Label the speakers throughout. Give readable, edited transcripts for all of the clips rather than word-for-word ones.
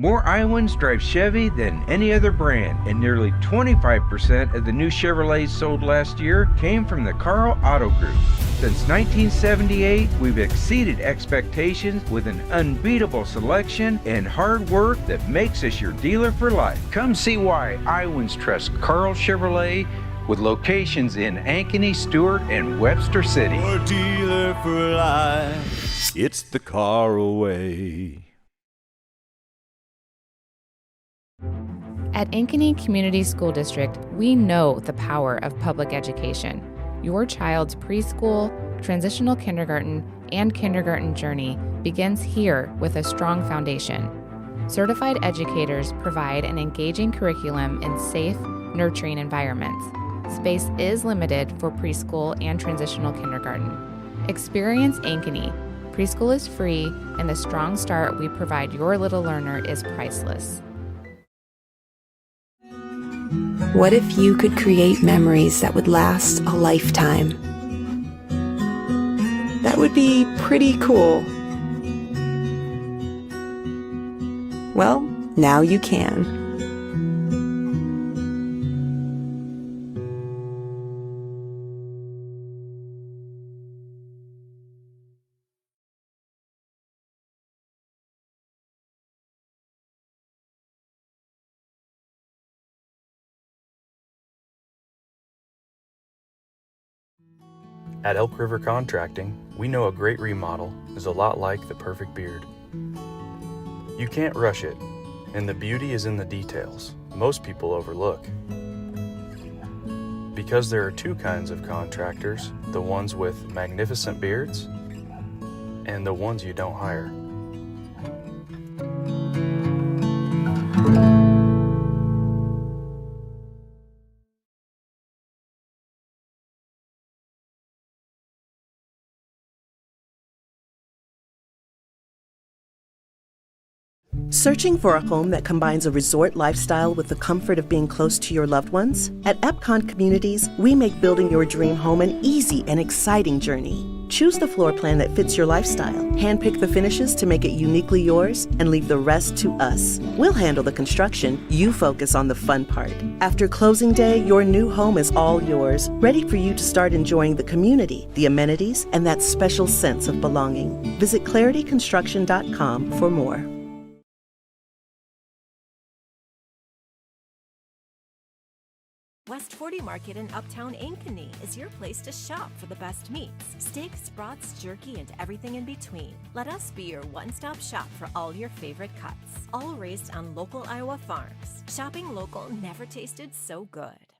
Speaker 1: More Iowans drive Chevy than any other brand, and nearly 25% of the new Chevrolets sold last year came from the Carl Auto Group. Since 1978, we've exceeded expectations with an unbeatable selection and hard work that makes us your dealer for life. Come see why Iowans trust Carl Chevrolet with locations in Ankeny, Stewart, and Webster City.
Speaker 2: Your dealer for life, it's the Carl way.
Speaker 3: At Ankeny Community School District, we know the power of public education. Your child's preschool, transitional kindergarten, and kindergarten journey begins here with a strong foundation. Certified educators provide an engaging curriculum in safe, nurturing environments. Space is limited for preschool and transitional kindergarten. Experience Ankeny. Preschool is free, and the strong start we provide your little learner is priceless.
Speaker 4: What if you could create memories that would last a lifetime? That would be pretty cool. Well, now you can.
Speaker 5: At Elk River Contracting, we know a great remodel is a lot like the perfect beard. You can't rush it, and the beauty is in the details most people overlook. Because there are two kinds of contractors, the ones with magnificent beards and the ones you don't hire.
Speaker 6: Searching for a home that combines a resort lifestyle with the comfort of being close to your loved ones? At Epcon Communities, we make building your dream home an easy and exciting journey. Choose the floor plan that fits your lifestyle, handpick the finishes to make it uniquely yours, and leave the rest to us. We'll handle the construction, you focus on the fun part. After closing day, your new home is all yours, ready for you to start enjoying the community, the amenities, and that special sense of belonging. Visit clarityconstruction.com for more.
Speaker 7: West 40 Market in Uptown Ankeny is your place to shop for the best meats, steaks, brats, jerky, and everything in between. Let us be your one-stop shop for all your favorite cuts, all raised on local Iowa farms. Shopping local never tasted so good.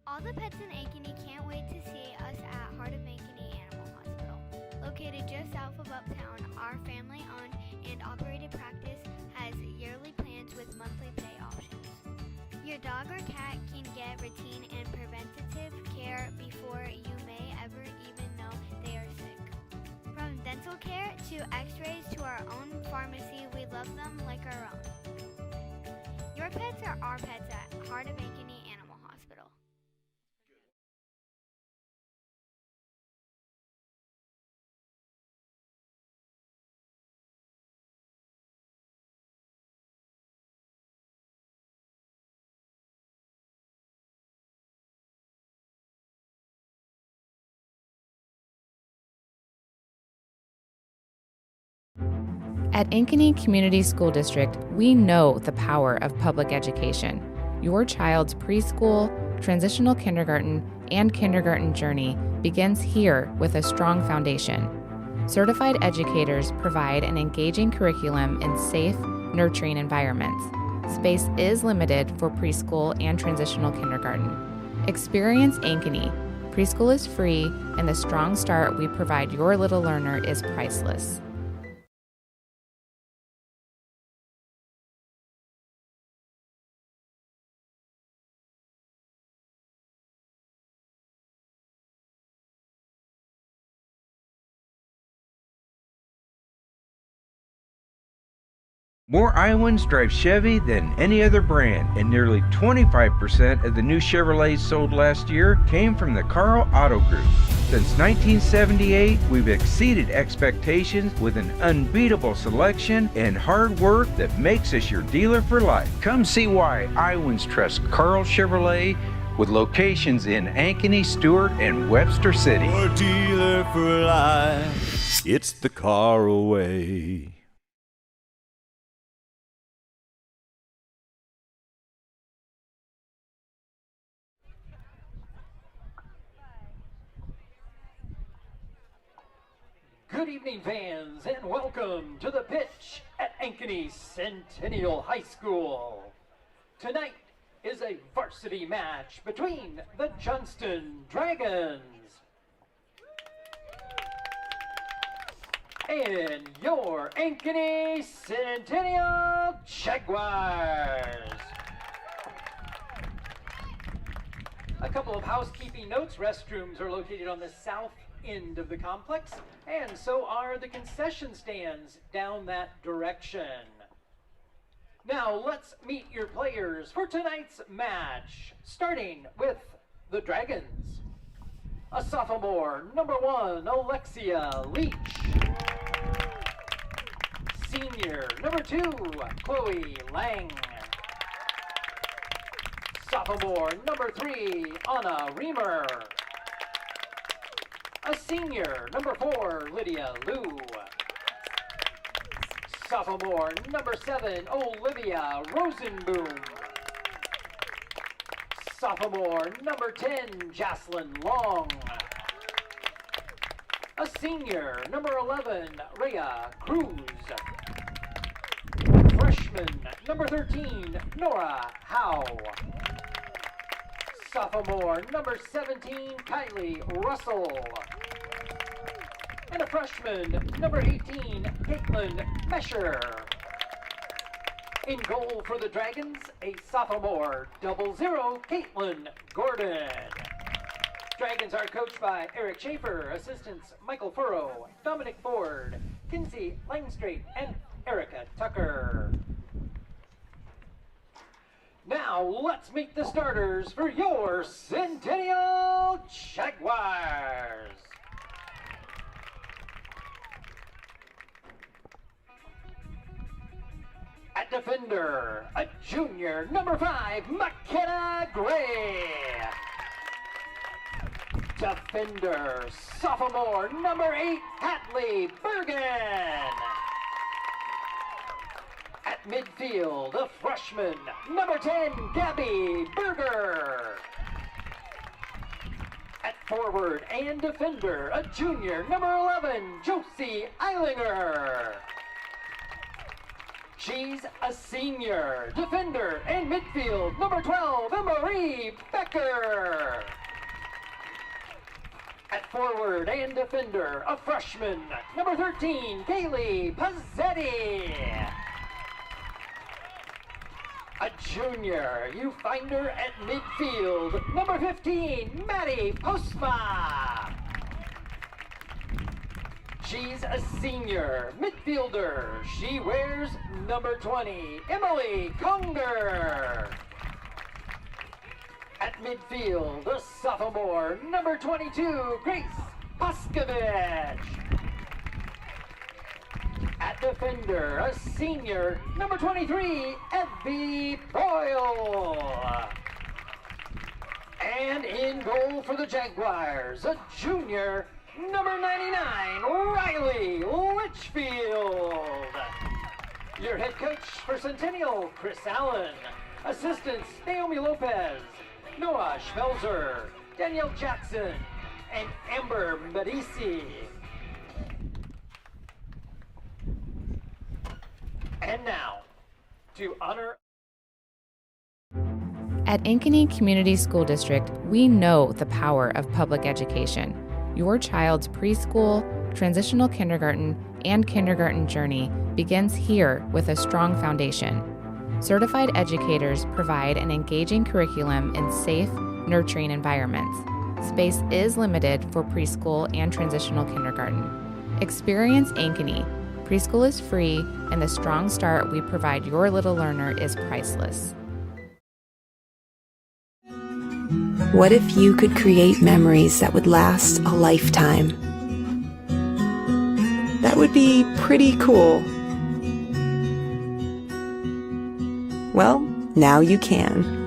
Speaker 8: All the pets in Ankeny can't wait to see us at Heart of Ankeny Animal Hospital. Located just south of Uptown, our family-owned and operated practice has yearly plans with monthly pay options. Your dog or cat can get routine and preventative care before you may ever even know they are sick. From dental care to x-rays to our own pharmacy, we love them like our own. Your pets are our pets at Heart of Ankeny Animal Hospital.
Speaker 3: At Ankeny Community School District, we know the power of public education. Your child's preschool, transitional kindergarten, and kindergarten journey begins here with a strong foundation. Certified educators provide an engaging curriculum in safe, nurturing environments. Space is limited for preschool and transitional kindergarten. Experience Ankeny. Preschool is free, and the strong start we provide your little learner is priceless.
Speaker 1: More Iowans drive Chevy than any other brand, and nearly 25% of the new Chevrolets sold last year came from the Carl Auto Group. Since 1978, we've exceeded expectations with an unbeatable selection and hard work that makes us your dealer for life. Come see why Iowans trust Carl Chevrolet, with locations in Ankeny, Stewart, and Webster City.
Speaker 2: Your dealer for life. It's the Carl way.
Speaker 9: Good evening, fans, and welcome to the pitch at Ankeny Centennial High School. Tonight is a varsity match between the Johnston Dragons and your Ankeny Centennial Jaguars. A couple of housekeeping notes. Restrooms are located on the south end of the complex, and so are the concession stands down that direction. Now let's meet your players for tonight's match, starting with the Dragons. A sophomore, number 1, Alexia Leach. Senior, number 2, Chloe Lang. Sophomore, number 3, Anna Reamer. A senior, number 4, Lydia Liu. Sophomore, number 7, Olivia Rosenboom. Sophomore, number 10, Jocelyn Long. A senior, number 11, Rhea Cruz. Freshman, number 13, Nora Howe. Sophomore, number 17, Kylie Russell. And a freshman, number 18, Caitlin Mesher. In goal for the Dragons, a sophomore, 00, Caitlin Gordon. Dragons are coached by Eric Schaefer, assistants Michael Furrow, Dominic Ford, Kinsey Langstraight, and Erica Tucker. Now let's meet the starters for your Centennial Jaguars. At defender, a junior, number 5, McKenna Gray. Defender, sophomore, number 8, Hadley Bergen. At midfield, a freshman, number 10, Gabby Berger. At forward and defender, a junior, number 11, Josie Eilinger. She's a senior, defender and midfield, number 12, Marie Becker. At forward and defender, a freshman, number 13, Kaylee Pazzetti. A junior, you find her at midfield, number 15, Maddie Postma. She's a senior midfielder. She wears number 20, Emily Conger. At midfield, a sophomore, number 22, Grace Paskovich. At defender, a senior, number 23, Evie Boyle. And in goal for the Jaguars, a junior, number 99, Riley Litchfield. Your head coach for Centennial, Chris Allen. Assistants, Naomi Lopez, Noah Schmelzer, Danielle Jackson, and Amber Medici. And now, to honor...
Speaker 3: At Ankeny Community School District, we know the power of public education. Your child's preschool, transitional kindergarten, and kindergarten journey begins here with a strong foundation. Certified educators provide an engaging curriculum in safe, nurturing environments. Space is limited for preschool and transitional kindergarten. Experience Ankeny, Preschool is free, and the strong start we provide your little learner is priceless.
Speaker 4: What if you could create memories that would last a lifetime? That would be pretty cool. Well, now you can.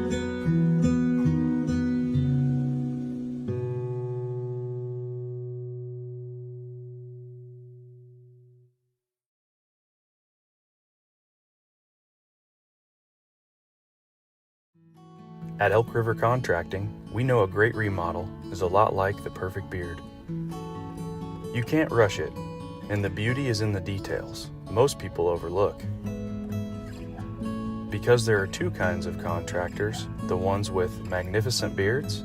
Speaker 5: At Elk River Contracting, we know a great remodel is a lot like the perfect beard. You can't rush it, and the beauty is in the details most people overlook. Because there are two kinds of contractors, the ones with magnificent beards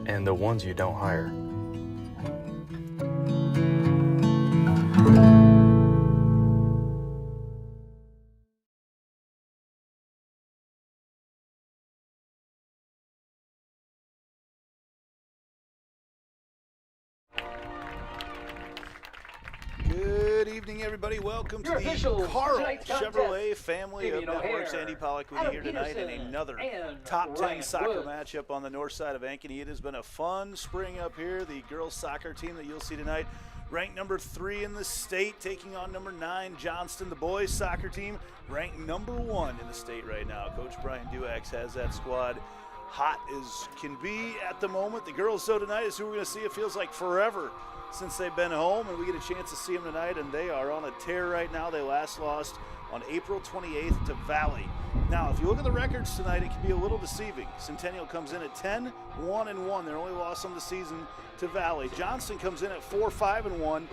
Speaker 5: and the ones you don't hire.
Speaker 10: Good evening, everybody. Welcome to the Carl Chevrolet family of networks. Andy Pollock with you here tonight in another top 10 soccer matchup on the north side of Ankeny. It has been a fun spring up here. The girls soccer team that you'll see tonight, ranked number 3 in the state, taking on number 9, Johnston. The boys soccer team, ranked number 1 in the state right now. Coach Brian Duax has that squad hot as can be at the moment. The girls, though, tonight is who we're going to see. It feels like forever since they've been home, and we get a chance to see them tonight, and they are on a tear right now. They last lost on April 28th to Valley. Now, if you look at the records tonight, it can be a little deceiving. Centennial comes in at 10-1-1, their only loss on the season to Valley. Johnston comes in at 4-5-1.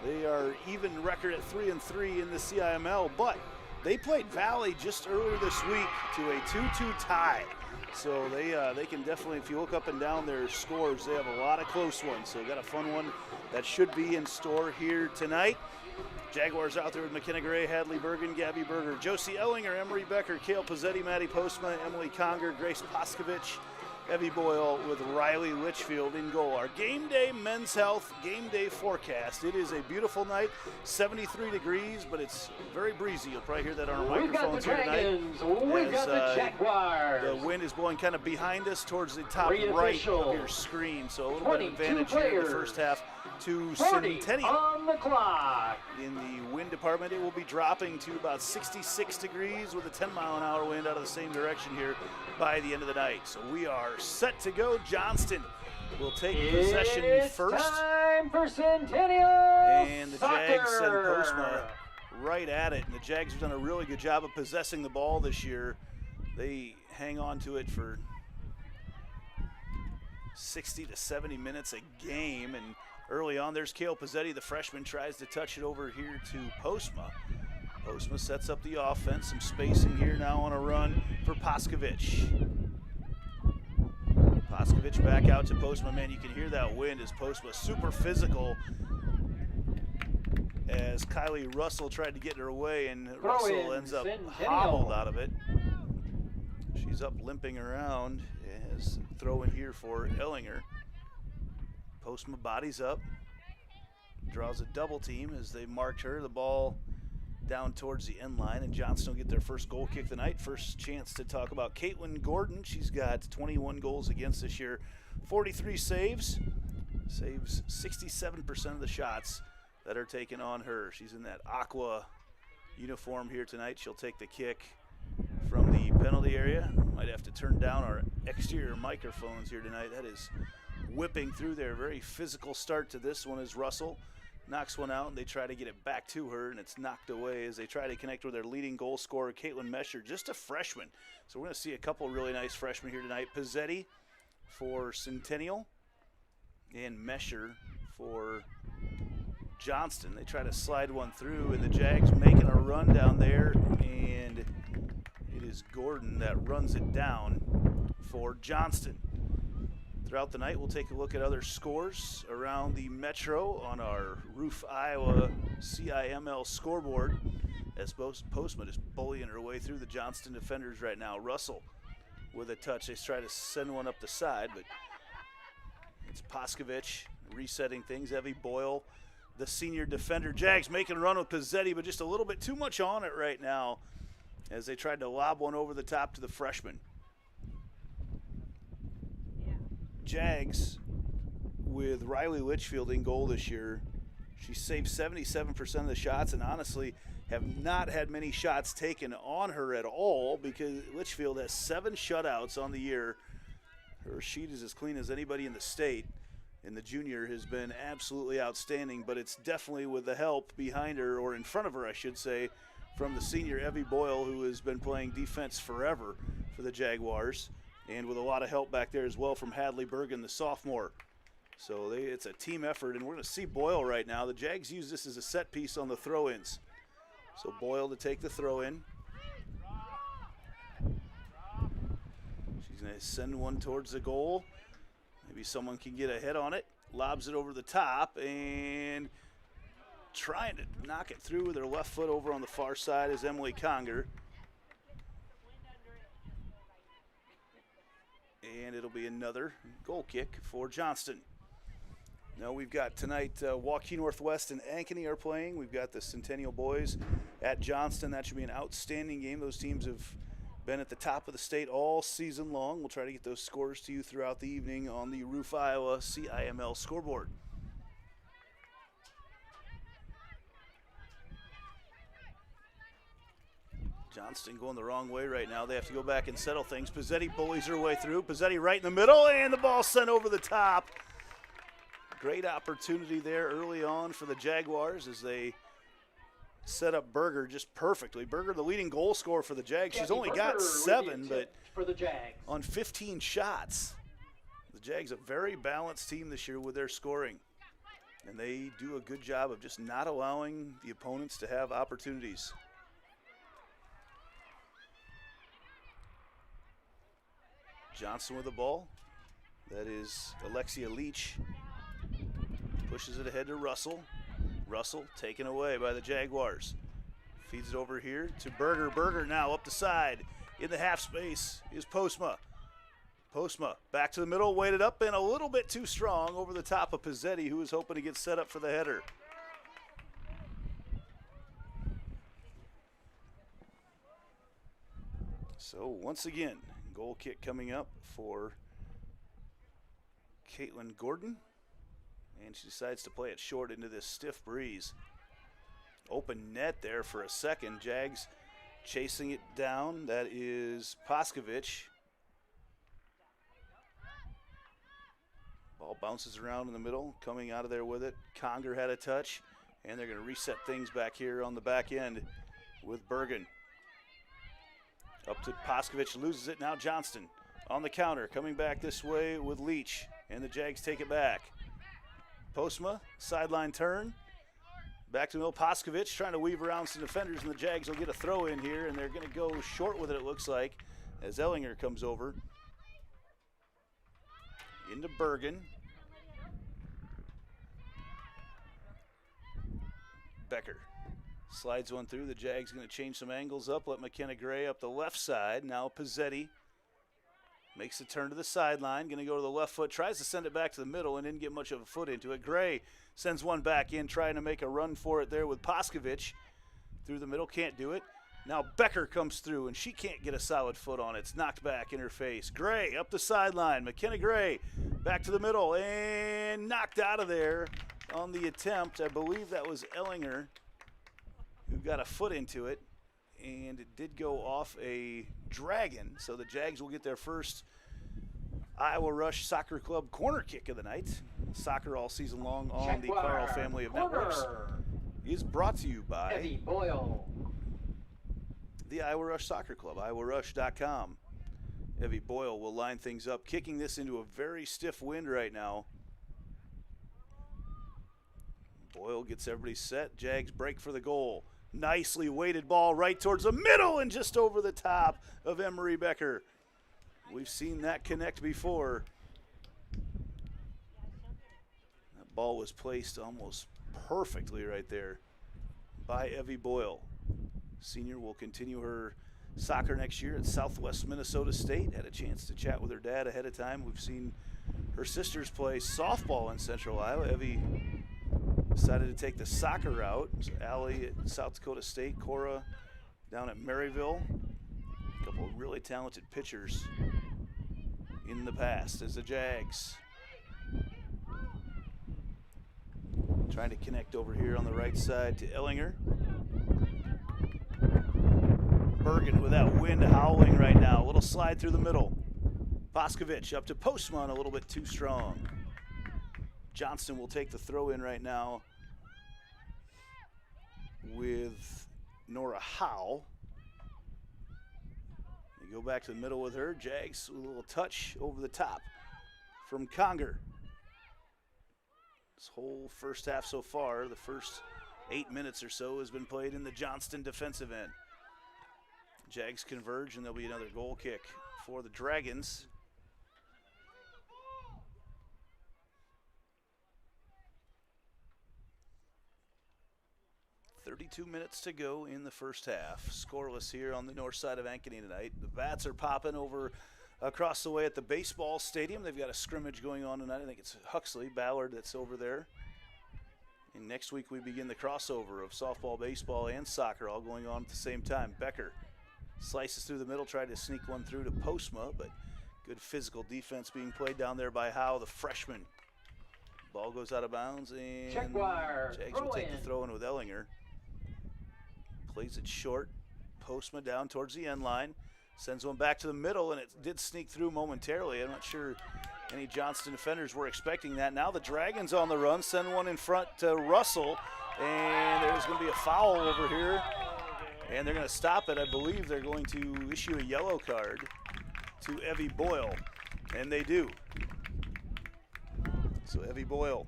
Speaker 10: They are even record at 3-3 in the CIML, but they played Valley just earlier this week to a 2-2 tie. So they can definitely, if you look up and down their scores, they have a lot of close ones. So got a fun one that should be in store here tonight. Jaguars out there with McKenna Gray, Hadley Bergen, Gabby Berger, Josie Ellinger, Emery Becker, Kale Pizzetti, Maddie Postma, Emily Conger, Grace Poskovich, Evie Boyle with Riley Litchfield in goal. Our game day men's health game day forecast. It is a beautiful night, 73 degrees, but it's very breezy. You'll probably hear that on our microphones here tonight.
Speaker 9: We've got the Jaguars.
Speaker 10: The wind is blowing kind of behind us towards the top right of your screen, so a little bit of advantage here in the first half to Centennial.
Speaker 9: On the clock.
Speaker 10: In the wind department, it will be dropping to about 66 degrees with a 10-mile-an-hour wind out of the same direction here by the end of the night. So we are set to go. Johnston will take possession first.
Speaker 9: Time for Centennial
Speaker 10: And the
Speaker 9: soccer.
Speaker 10: Jags send Postma right at it. And the Jags have done a really good job of possessing the ball this year. They hang on to it for 60 to 70 minutes a game. And early on, there's Kale Pizzetti, the freshman, tries to touch it over here to Postma. Postma sets up the offense, some spacing here now on a run for Poskovich. Poskovich back out to Postma. Man, you can hear that wind as Postma super physical as Kylie Russell tried to get her away, and Russell ends up hobbled out of it. She's up limping around as throw in here for Ellinger. Postma bodies up, draws a double team as they marked her. The ball down towards the end line, and Johnston will get their first goal kick tonight. First chance to talk about Caitlin Gordon. She's got 21 goals against this year, 43 saves, saves 67% of the shots that are taken on her. She's in that aqua uniform here tonight. She'll take the kick from the penalty area. Might have to turn down our exterior microphones here tonight. That is whipping through there. Very physical start to this one as Russell knocks one out, and they try to get it back to her, and it's knocked away as they try to connect with their leading goal scorer, Caitlin Mesher, just a freshman. So we're going to see a couple really nice freshmen here tonight. Pizzetti for Centennial and Mesher for Johnston. They try to slide one through, and the Jags making a run down there, and it is Gordon that runs it down for Johnston. Throughout the night, we'll take a look at other scores around the Metro on our Roof Iowa CIML scoreboard as Postma is bullying her way through the Johnston defenders right now. Russell with a touch. They try to send one up the side, but it's Poskovich resetting things. Evie Boyle the senior defender. Jags making a run with Pizzetti, but just a little bit too much on it right now as they tried to lob one over the top to the freshman. Jags with Riley Litchfield in goal this year. She saved 77% of the shots and honestly have not had many shots taken on her at all because Litchfield has 7 shutouts on the year. Her sheet is as clean as anybody in the state, and the junior has been absolutely outstanding, but it's definitely with the help behind her, or in front of her, I should say, from the senior Evie Boyle, who has been playing defense forever for the Jaguars, and with a lot of help back there as well from Hadley Bergen, the sophomore. So it's a team effort, and we're going to see Boyle right now. The Jags use this as a set piece on the throw-ins. So Boyle to take the throw-in. She's going to send one towards the goal. Maybe someone can get a head on it. Lobs it over the top, and trying to knock it through with her left foot over on the far side is Emily Conger. And it'll be another goal kick for Johnston. Now we've got tonight Waukee Northwest and Ankeny are playing. We've got the Centennial boys at Johnston. That should be an outstanding game. Those teams have been at the top of the state all season long. We'll try to get those scores to you throughout the evening on the Roof Iowa CIML scoreboard. Johnston going the wrong way right now. They have to go back and settle things. Pizzetti bullies her way through. Pizzetti right in the middle, and the ball sent over the top. Great opportunity there early on for the Jaguars as they set up Berger just perfectly. Berger, the leading goal scorer for the Jags. She's only got 7, but
Speaker 9: for the Jags
Speaker 10: on 15 shots. The Jags a very balanced team this year with their scoring. And they do a good job of just not allowing the opponents to have opportunities. Johnson with the ball. That is Alexia Leach. Pushes it ahead to Russell. Russell taken away by the Jaguars. Feeds it over here to Berger. Berger now up the side. In the half space is Postma. Postma back to the middle, weighted up and a little bit too strong over the top of Pizzetti, who was hoping to get set up for the header. So once again, goal kick coming up for Caitlin Gordon. And she decides to play it short into this stiff breeze. Open net there for a second. Jags chasing it down. That is Poskovich. Ball bounces around in the middle. Coming out of there with it. Conger had a touch. And they're going to reset things back here on the back end with Bergen. Up to Poskovich, loses it. Now Johnston on the counter. Coming back this way with Leach. And the Jags take it back. Postma, sideline turn. Back to Mil Poskovich, trying to weave around some defenders, and the Jags will get a throw in here, and they're going to go short with it looks like, as Ellinger comes over. Into Bergen. Becker slides one through. The Jags going to change some angles up, let McKenna Gray up the left side. Now Pizzetti makes the turn to the sideline, going to go to the left foot, tries to send it back to the middle and didn't get much of a foot into it. Gray sends one back in, trying to make a run for it there with Poskovich. Through the middle, can't do it. Now Becker comes through, and she can't get a solid foot on it. It's knocked back in her face. Gray up the sideline. McKenna Gray back to the middle and knocked out of there on the attempt. I believe that was Ellinger who got a foot into it. And it did go off a dragon, so the Jags will get their first Iowa Rush Soccer Club corner kick of the night. Soccer all season long on the Carl family of networks is brought to you by
Speaker 9: Evie Boyle,
Speaker 10: the Iowa Rush Soccer Club, iowarush.com. Evie Boyle will line things up, kicking this into a very stiff wind right now. Boyle gets everybody set. Jags break for the goal. Nicely weighted ball right towards the middle and just over the top of Emery Becker. We've seen that connect before. That ball was placed almost perfectly right there by Evie Boyle. Senior will continue her soccer next year at Southwest Minnesota State. Had a chance to chat with her dad ahead of time. We've seen her sisters play softball in Central Iowa. Evie decided to take the soccer route. So Allie at South Dakota State, Cora down at Maryville. A couple of really talented pitchers in the past as the Jags trying to connect over here on the right side to Ellinger. Bergen with that wind howling right now. A little slide through the middle. Boscovich up to Postman, a little bit too strong. Johnston will take the throw in right now with Nora Howe. You go back to the middle with her. Jags with a little touch over the top from Conger. This whole first half so far, the first 8 minutes or so, has been played in the Johnston defensive end. Jags converge, and there'll be another goal kick for the Dragons. .32 minutes to go in the first half. Scoreless here on the north side of Ankeny tonight. The bats are popping over across the way at the baseball stadium. They've got a scrimmage going on tonight. I think it's Huxley, Ballard that's over there. And next week we begin the crossover of softball, baseball, and soccer all going on at the same time. Becker slices through the middle, tried to sneak one through to Postma, but good physical defense being played down there by Howe, the freshman. Ball goes out of bounds, and Jags will take the throw in with Ellinger. Plays it short. Postma down towards the end line. Sends one back to the middle, and it did sneak through momentarily. I'm not sure any Johnston defenders were expecting that. Now the Dragons on the run. Send one in front to Russell, and there's going to be a foul over here. And they're going to stop it. I believe they're going to issue a yellow card to Evie Boyle, and they do. So Evie Boyle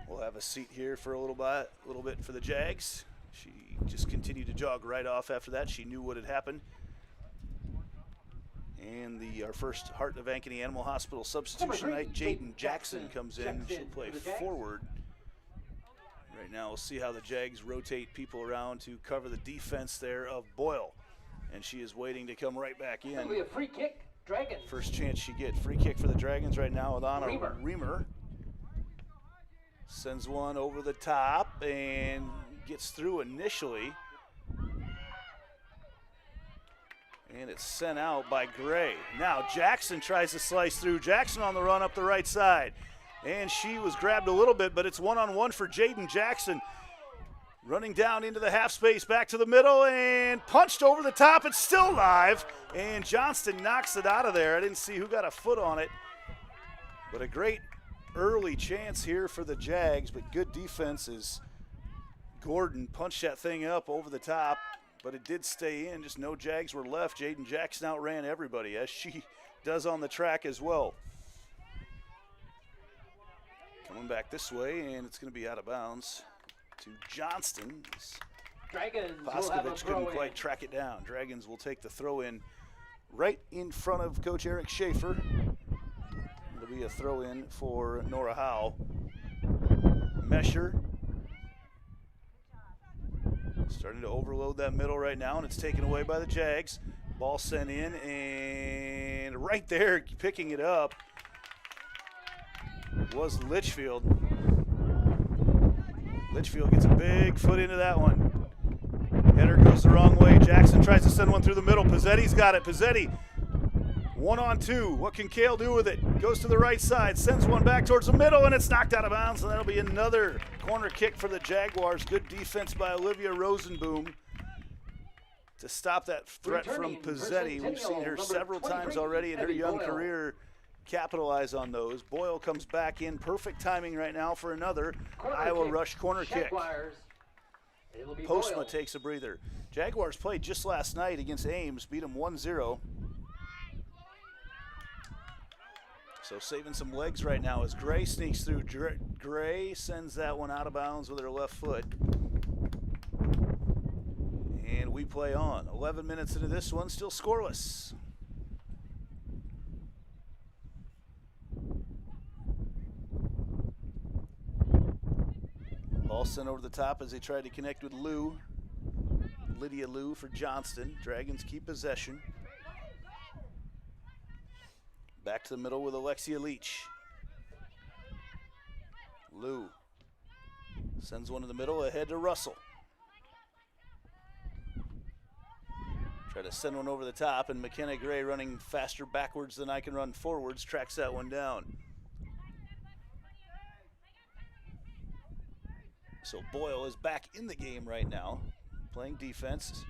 Speaker 10: will have a seat here for a little bit for the Jags. She just continued to jog right off after that. She knew what had happened. And our first Heart of Ankeny Animal Hospital substitution tonight, Jaden Jackson comes in. She'll play forward. Right now we'll see how the Jags rotate people around to cover the defense there of Boyle. And she is waiting to come right back in.
Speaker 9: That'll be a free kick, Dragons.
Speaker 10: First chance she gets. Free kick for the Dragons right now with Anna Reamer. Sends one over the top and gets through initially. And it's sent out by Gray. Now Jackson tries to slice through. Jackson on the run up the right side. And she was grabbed a little bit, but it's one-on-one for Jaden Jackson. Running down into the half space, back to the middle, and punched over the top. It's still live, and Johnston knocks it out of there. I didn't see who got a foot on it, but a great early chance here for the Jags, but good defense as Gordon punched that thing up over the top, but it did stay in. Just no Jags were left. Jaden Jackson outran everybody, as she does on the track as well. Coming back this way, and it's going to be out of bounds to Johnston.
Speaker 9: Dragons
Speaker 10: Boscovich couldn't quite track it down. Dragons will take the throw in right in front of Coach Eric Schaefer. It'll be a throw in for Nora Howe. Mesher starting to overload that middle right now, and it's taken away by the Jags. Ball sent in, and right there picking it up was Litchfield. Litchfield gets a big foot into that one. Header goes the wrong way. Jackson tries to send one through the middle. Pizzetti's got it. Pizzetti, 1-on-2. What can Kale do with it? Goes to the right side, sends one back towards the middle, and it's knocked out of bounds, and that'll be another corner kick for the Jaguars. Good defense by Olivia Rosenboom to stop that threat from Pizzetti. We've seen her several times already in her young career capitalize on those. Boyle comes back in. Perfect timing right now for another Iowa Rush corner kick. Postma takes a breather. Jaguars played just last night against Ames, beat them 1-0. So saving some legs right now as Gray sneaks through. Gray sends that one out of bounds with her left foot. And we play on. 11 minutes into this one, still scoreless. Ball sent over the top as they tried to connect with Liu. Lydia Liu for Johnston. Dragons keep possession. Back to the middle with Alexia Leach. Liu Sends one in the middle, ahead to Russell. Try to send one over the top, and McKenna Gray, running faster backwards than I can run forwards, tracks that one down. So Boyle is back in the game right now, playing defense.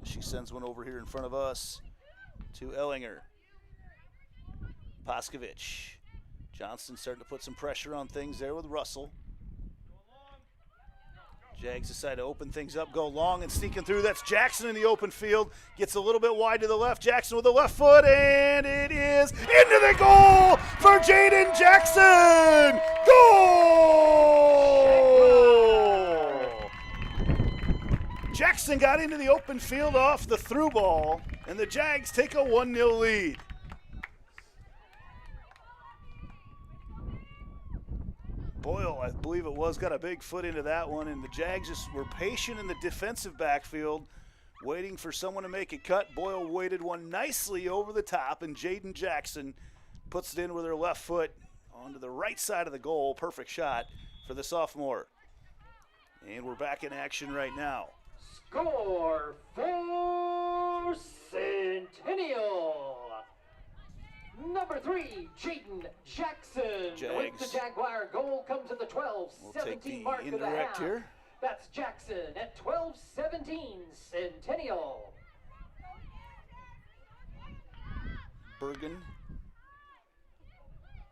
Speaker 10: She sends one over here in front of us to Ellinger. Paskovich. Johnston starting to put some pressure on things there with Russell. Jags decide to open things up, go long and sneaking through. That's Jackson in the open field. Gets a little bit wide to the left. Jackson with the left foot, and it is into the goal for Jaden Jackson. Goal! Jackson got into the open field off the through ball, and the Jags take a 1-0 lead. Boyle, I believe it was, got a big foot into that one, and the Jags just were patient in the defensive backfield, waiting for someone to make a cut. Boyle weighted one nicely over the top, and Jaden Jackson puts it in with her left foot onto the right side of the goal. Perfect shot for the sophomore. And we're back in action right now.
Speaker 9: Score for Centennial. Number 3, Jaden Jackson.
Speaker 10: Jags.
Speaker 9: With the Jaguar goal comes at the 12-17 mark of the half.
Speaker 10: Here.
Speaker 9: That's Jackson at 12-17 Centennial.
Speaker 10: Bergen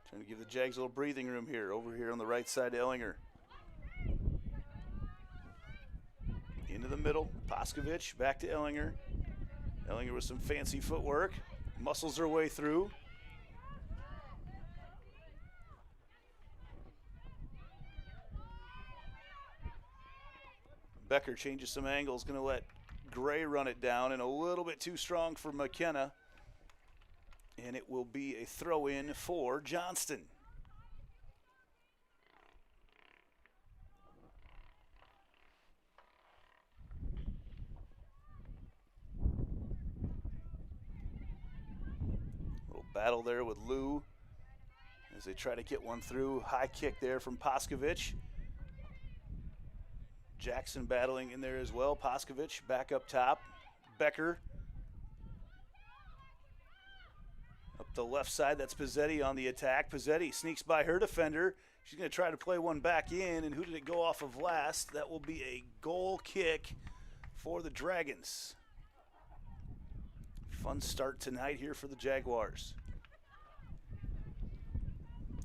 Speaker 10: trying to give the Jags a little breathing room here. Over here on the right side, Ellinger. Into the middle, Paskovich back to Ellinger. Ellinger with some fancy footwork. Muscles her way through. Becker changes some angles, going to let Gray run it down, and a little bit too strong for McKenna. And it will be a throw-in for Johnston. Little battle there with Lou as they try to get one through. High kick there from Paskovich. Jackson battling in there as well. Paskovich back up top. Becker up the left side. That's Pizzetti on the attack. Pizzetti sneaks by her defender. She's going to try to play one back in, and who did it go off of last? That will be a goal kick for the Dragons. Fun start tonight here for the Jaguars.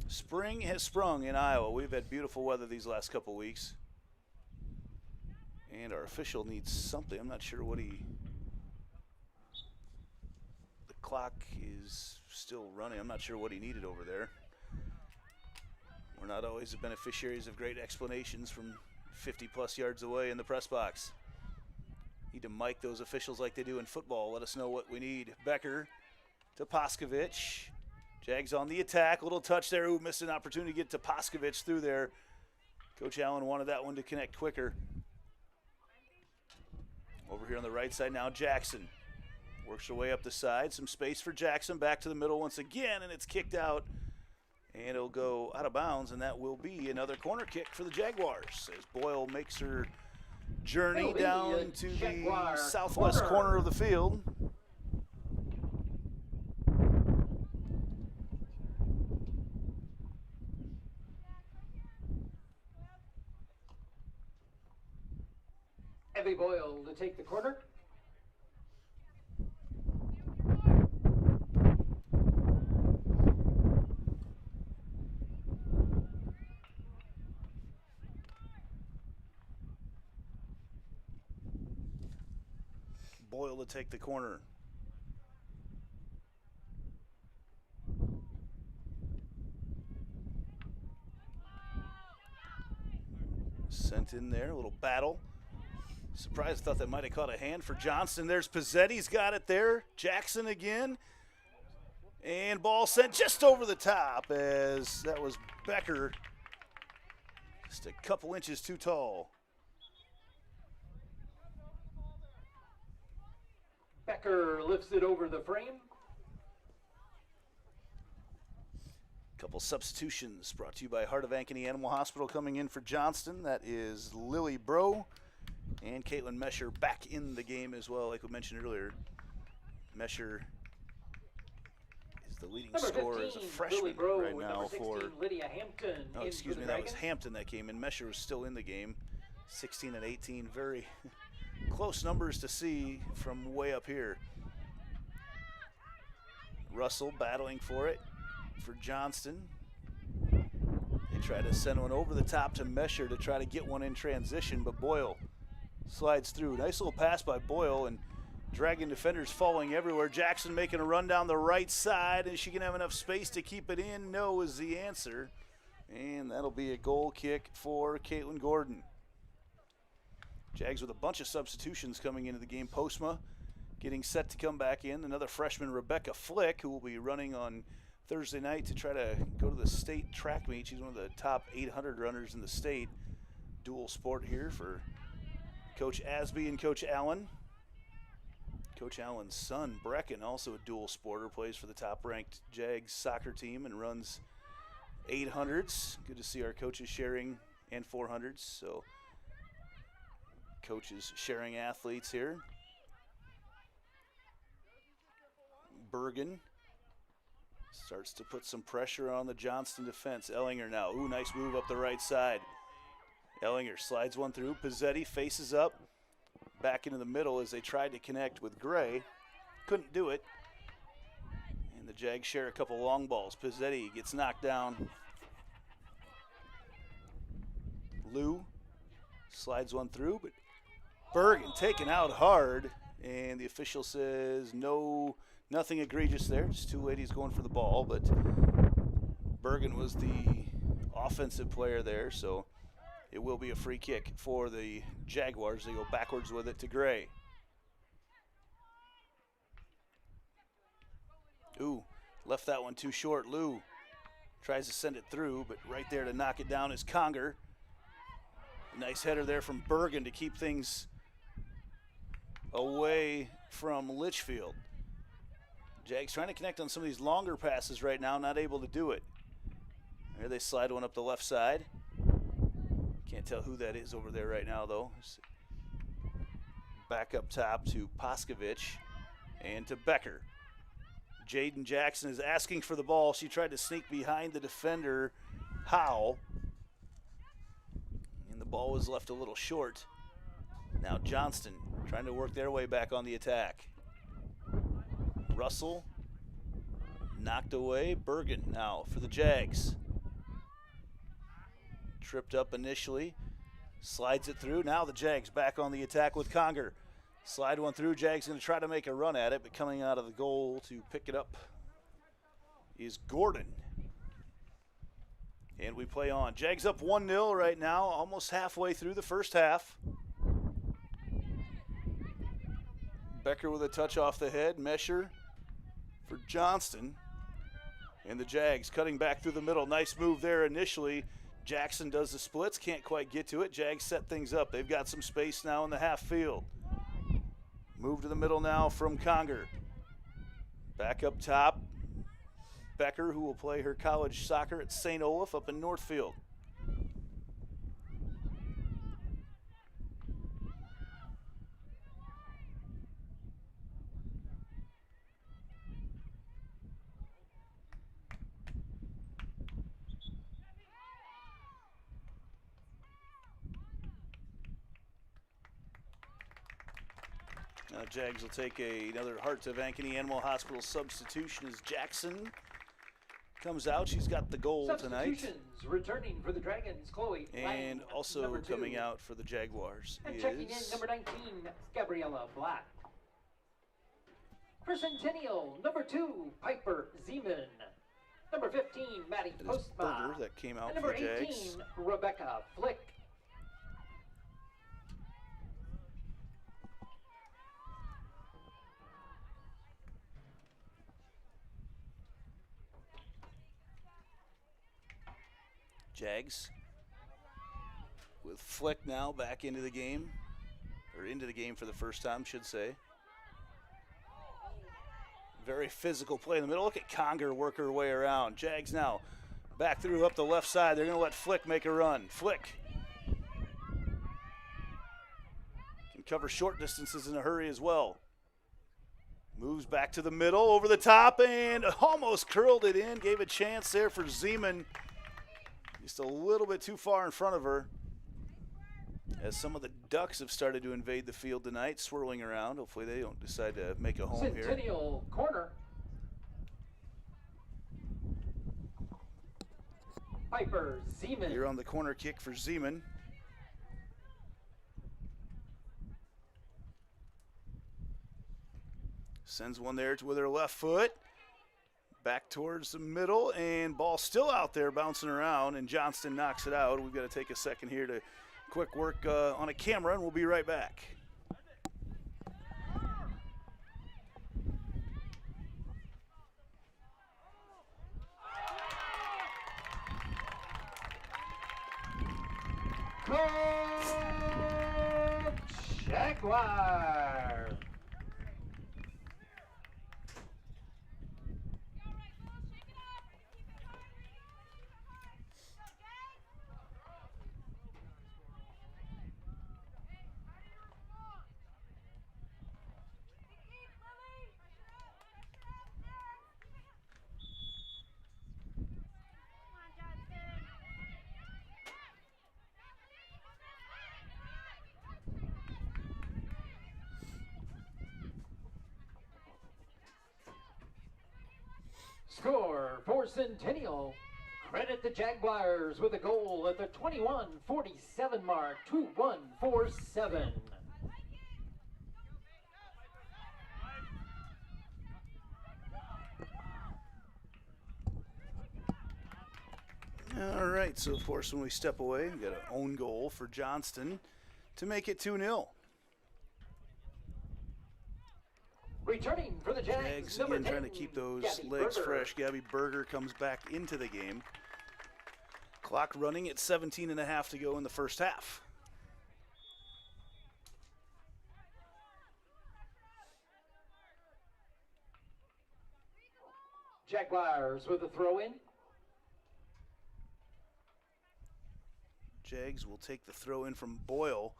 Speaker 10: Spring has sprung in Iowa. We've had beautiful weather these last couple weeks. And our official needs something. I'm not sure what the clock is still running. I'm not sure what he needed over there. We're not always the beneficiaries of great explanations from 50-plus yards away in the press box. Need to mic those officials like they do in football. Let us know what we need. Becker to Paskovich. Jags on the attack. Little touch there. Ooh, missed an opportunity to get to Paskovich through there. Coach Allen wanted that one to connect quicker. Over here on the right side now, Jackson works her way up the side. Some space for Jackson. Back to the middle once again, and it's kicked out. And it'll go out of bounds, and that will be another corner kick for the Jaguars as Boyle makes her journey down to the southwest corner of the field.
Speaker 9: Evie Boyle to take the corner.
Speaker 10: Boyle to take the corner. Sent in there, a little battle. Surprised, thought that might have caught a hand for Johnston. There's Pizzetti's got it there. Jackson again. And ball sent just over the top as that was Becker. Just a couple inches too tall.
Speaker 9: Becker lifts it over the frame.
Speaker 10: Couple substitutions brought to you by Heart of Ankeny Animal Hospital coming in for Johnston. That is Lily Bro and Caitlin Mesher back in the game as well, like we mentioned earlier. Mesher is the leading scorer as a freshman right now for
Speaker 9: Lydia Hampton.
Speaker 10: Oh, excuse me, that was Hampton that came in. Mesher was still in the game. 16 and 18, very close numbers to see from way up here. Russell battling for it for Johnston. They try to send one over the top to Mesher to try to get one in transition, but Boyle slides through. Nice little pass by Boyle, and Dragon defenders falling everywhere. Jackson making a run down the right side. Is she going to have enough space to keep it in? No is the answer. And that'll be a goal kick for Caitlin Gordon. Jags with a bunch of substitutions coming into the game. Postma getting set to come back in. Another freshman, Rebecca Flick, who will be running on Thursday night to try to go to the state track meet. She's one of the top 800 runners in the state. Dual sport here for Coach Asby and Coach Allen. Coach Allen's son, Brecken, also a dual sporter, plays for the top-ranked Jags soccer team and runs 800s. Good to see our coaches sharing and 400s. So coaches sharing athletes here. Bergen starts to put some pressure on the Johnston defense. Ellinger now. Ooh, nice move up the right side. Ellinger slides one through. Pizzetti faces up. Back into the middle as they tried to connect with Gray. Couldn't do it. And the Jags share a couple long balls. Pizzetti gets knocked down. Lou slides one through, but Bergen taken out hard. And the official says no, nothing egregious there. Just two ladies going for the ball, but Bergen was the offensive player there, so it will be a free kick for the Jaguars. They go backwards with it to Gray. Ooh, left that one too short. Lou tries to send it through, but right there to knock it down is Conger. Nice header there from Bergen to keep things away from Litchfield. Jags trying to connect on some of these longer passes right now, not able to do it. There they slide one up the left side. Can't tell who that is over there right now, though. Back up top to Poskovich and to Becker. Jaden Jackson is asking for the ball. She tried to sneak behind the defender, Howe. And the ball was left a little short. Now Johnston trying to work their way back on the attack. Russell knocked away. Bergen now for the Jags. Tripped up initially, slides it through. Now the Jags back on the attack with Conger. Slide one through. Jags going to try to make a run at it, but coming out of the goal to pick it up is Gordon. And we play on. Jags up 1-0 right now, almost halfway through the first half. Becker with a touch off the head. Mesher for Johnston. And the Jags cutting back through the middle. Nice move there initially. Jackson does the splits, can't quite get to it. Jags set things up. They've got some space now in the half field. Move to the middle now from Conger. Back up top. Becker, who will play her college soccer at St. Olaf up in Northfield. Now Jags will take another Heart of Ankeny Animal Hospital substitution as Jackson comes out. She's got the goal tonight.
Speaker 9: Returning for the Dragons, Chloe.
Speaker 10: And also coming out for the Jaguars
Speaker 9: and
Speaker 10: is
Speaker 9: checking in number 19, Gabriella Black. For Centennial, number 2, Piper Zeman. Number 15, Maddie Postma.
Speaker 10: Berger that came out
Speaker 9: and number
Speaker 10: for the
Speaker 9: 18,
Speaker 10: Jags.
Speaker 9: Rebecca Flick.
Speaker 10: Jags with Flick now back into the game, or into the game for the first time, should say. Very physical play in the middle. Look at Conger work her way around. Jags now Back through up the left side. They're going to let Flick make a run. Flick can cover short distances in a hurry as well. Moves back to the middle, over the top, and almost curled it in. Gave a chance there for Zeman. Just a little bit too far in front of her. As some of the Ducks have started to invade the field tonight, swirling around. Hopefully they don't decide to make a home here.
Speaker 9: Centennial corner. Piper Zeman.
Speaker 10: Here on the corner kick for Zeman. Sends one there with her left foot. Back towards the middle, and ball still out there bouncing around, and Johnston knocks it out. We've got to take a second here to quick work on a camera, and we'll be right back.
Speaker 9: Jaguar. Score for Centennial. Credit the Jaguars with a goal at the 21:47 mark. 21:47.
Speaker 10: All right, so of course when we step away, we got an own goal for Johnston to make it 2-0.
Speaker 9: Returning for the
Speaker 10: Jags again trying to keep those legs fresh. Gabby Berger comes back into the game. Clock running at 17.5 to go in the first half.
Speaker 9: Jaguars with a throw in.
Speaker 10: Jags will take the throw in from Boyle.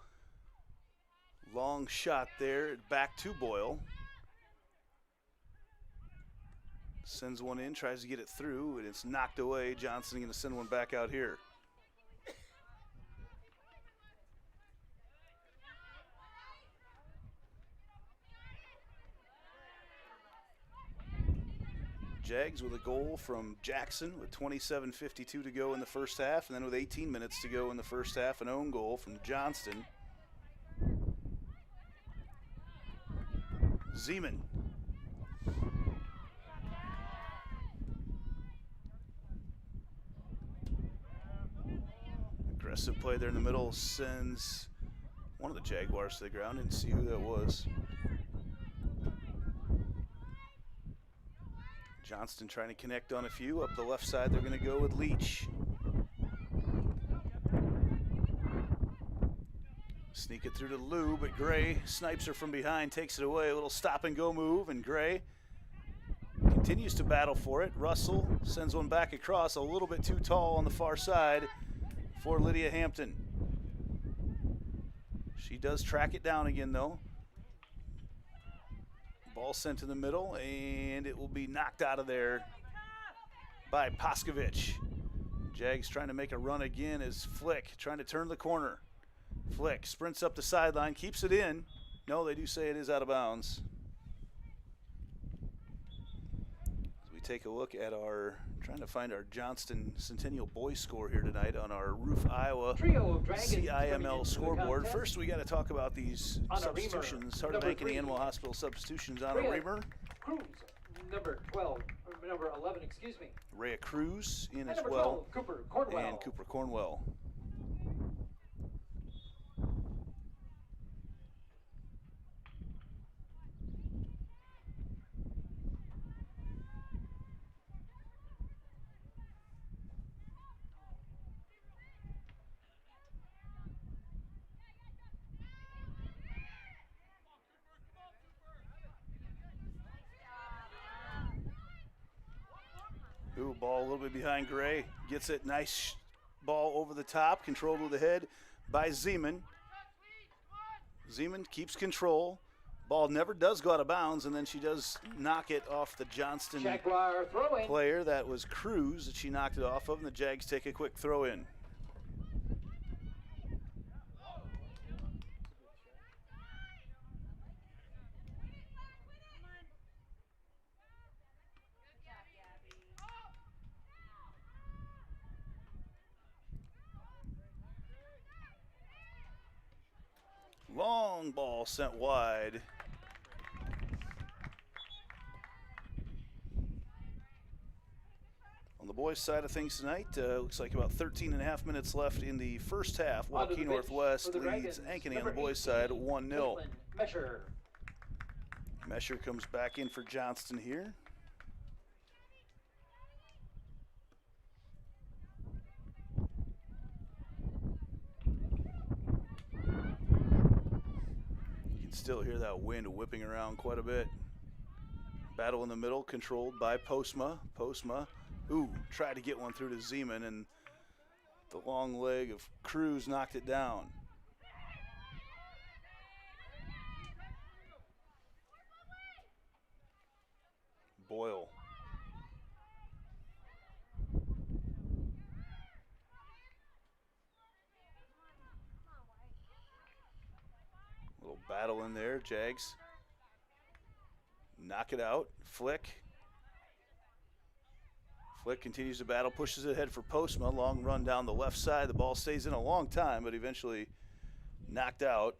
Speaker 10: Long shot there, back to Boyle. Sends one in, tries to get it through, and it's knocked away. Johnston going to send one back out here. Jags with a goal from Jackson with 27:52 to go in the first half, and then with 18 minutes to go in the first half, an own goal from Johnston. Zeman. Aggressive play there in the middle, sends one of the Jaguars to the ground. Didn't see who that was. Johnston trying to connect on a few. Up the left side, they're going to go with Leach. Sneak it through to Lou, but Gray snipes her from behind, takes it away. A little stop and go move, and Gray continues to battle for it. Russell sends one back across, a little bit too tall on the far side for Lydia Hampton. She does track it down again, though. Ball sent to the middle, and it will be knocked out of there by Paskovich. Jags trying to make a run again as Flick trying to turn the corner. Flick sprints up the sideline, keeps it in. No, they do say it is out of bounds. As we take a look at our, trying to find our Johnston Centennial boys score here tonight on our Roof Iowa CIML scoreboard. First, we got to talk about these substitutions. Heart of Ankeny Animal Hospital substitutions. Anna Reamer.
Speaker 9: Cruz, number 12, number 11, excuse me.
Speaker 10: Rhea Cruz in as
Speaker 9: number
Speaker 10: well.
Speaker 9: 12, Cooper Cornwell.
Speaker 10: And Cooper Cornwell. ball a little bit behind Gray. Gets it. Nice ball over the top. Controlled with the head by Zeman. Zeman keeps control. Ball never does go out of bounds, and then she does knock it off the Johnston player. That was Cruz that she knocked it off of, and the Jags take a quick throw in. Long ball sent wide. On the boys' side of things tonight, looks like about 13 and a half minutes left in the first half. Waukee Northwest leads Ankeny on the boys' side 1-0. Mesher comes back in for Johnston here. Still hear that wind whipping around quite a bit. Battle in the middle, controlled by Postma. Postma, tried to get one through to Zeman, and the long leg of Cruz knocked it down. Boyle. Little battle in there, Jags. Knock it out, Flick. Flick continues to battle, pushes it ahead for Postma. Long run down the left side. The ball stays in a long time, but eventually knocked out.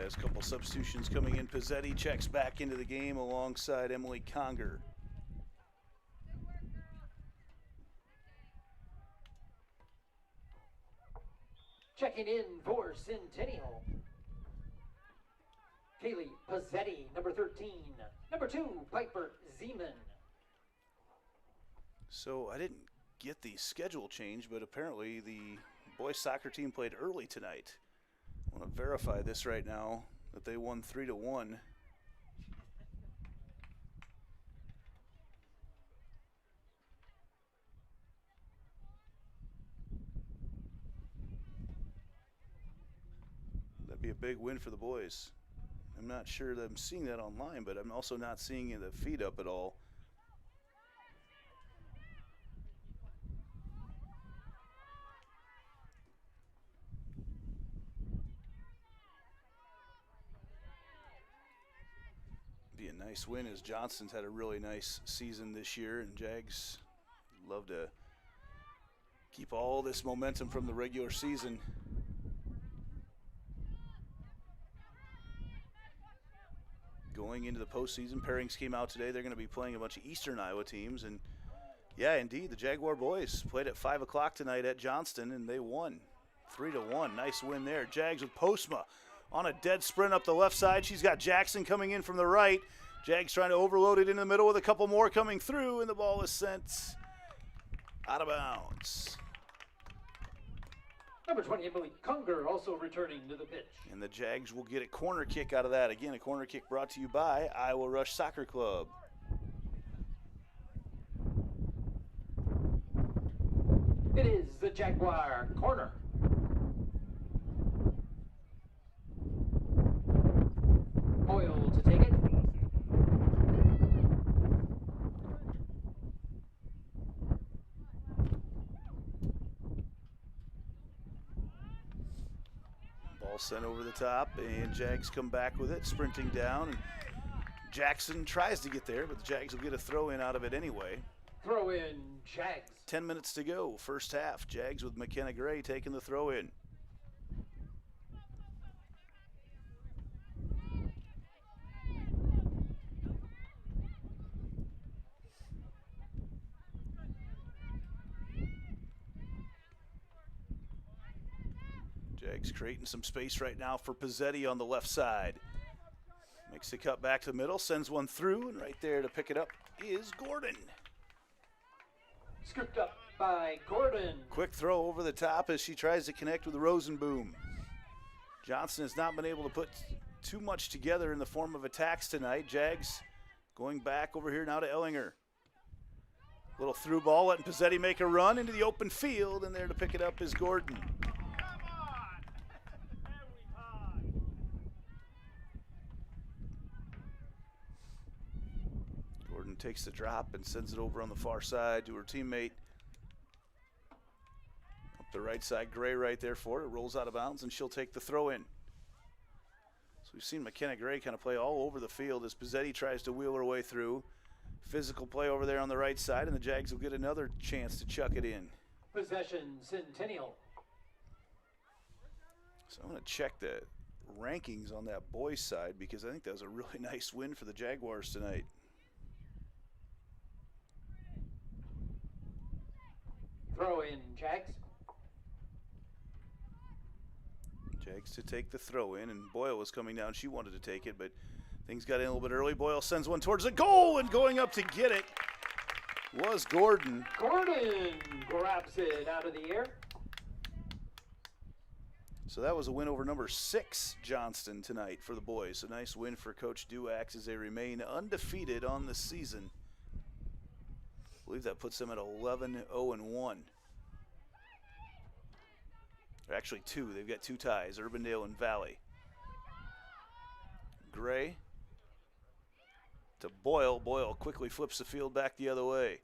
Speaker 10: As a couple substitutions coming in, Pizzetti checks back into the game alongside Emily Conger.
Speaker 9: Checking in for Centennial, Kaylee Pizzetti, number 13. Number 2, Piper Zeman.
Speaker 10: So I didn't get the schedule change, but apparently the boys soccer team played early tonight. I want to verify this right now, that they won 3-1. That'd be a big win for the boys. I'm not sure that I'm seeing that online, but I'm also not seeing the feed up at all. Be a nice win, as Johnston's had a really nice season this year, and Jags love to keep all this momentum from the regular season. Going into the postseason, pairings came out today. They're going to be playing a bunch of Eastern Iowa teams, and yeah, indeed, the Jaguar boys played at 5 o'clock tonight at Johnston, and they won 3-1. Nice win there. Jags with Postma on a dead sprint up the left side. She's got Jackson coming in from the right. Jags trying to overload it in the middle with a couple more coming through, and the ball is sent out of bounds.
Speaker 9: Number 20, Emily Conger, also returning to the pitch.
Speaker 10: And the Jags will get a corner kick out of that. Again, a corner kick brought to you by Iowa Rush Soccer Club.
Speaker 9: It is the Jaguar corner. Boyle to take it.
Speaker 10: Ball sent over the top, and Jags come back with it, sprinting down. And Jackson tries to get there, but the Jags will get a throw in out of it anyway.
Speaker 9: Throw in, Jags.
Speaker 10: 10 minutes to go, first half. Jags with McKenna Gray taking the throw in. Jags creating some space right now for Pizzetti on the left side. Makes the cut back to the middle, sends one through, and right there to pick it up is Gordon.
Speaker 9: Scooped up by Gordon.
Speaker 10: Quick throw over the top as she tries to connect with Rosenboom. Johnston has not been able to put too much together in the form of attacks tonight. Jags going back over here now to Ellinger. Little through ball, letting Pizzetti make a run into the open field, and there to pick it up is Gordon. Gordon takes the drop and sends it over on the far side to her teammate. Up the right side, Gray right there for it. It rolls out of bounds, and she'll take the throw in. So we've seen McKenna Gray kind of play all over the field as Pizzetti tries to wheel her way through. Physical play over there on the right side, and the Jags will get another chance to chuck it in.
Speaker 9: Possession, Centennial.
Speaker 10: So I'm going to check the rankings on that boys' side because I think that was a really nice win for the Jaguars tonight.
Speaker 9: Throw in, Jags.
Speaker 10: Jags to take the throw in, and Boyle was coming down. She wanted to take it, but things got in a little bit early. Boyle sends one towards the goal, and going up to get it was Gordon.
Speaker 9: Gordon grabs it out of the air.
Speaker 10: So that was a win over number 6 Johnston tonight for the boys. A nice win for Coach Duax as they remain undefeated on the season. I believe that puts them at 11-0-1. Or actually 2. They've got 2 ties, Urbandale and Valley. Gray to Boyle. Boyle quickly flips the field back the other way.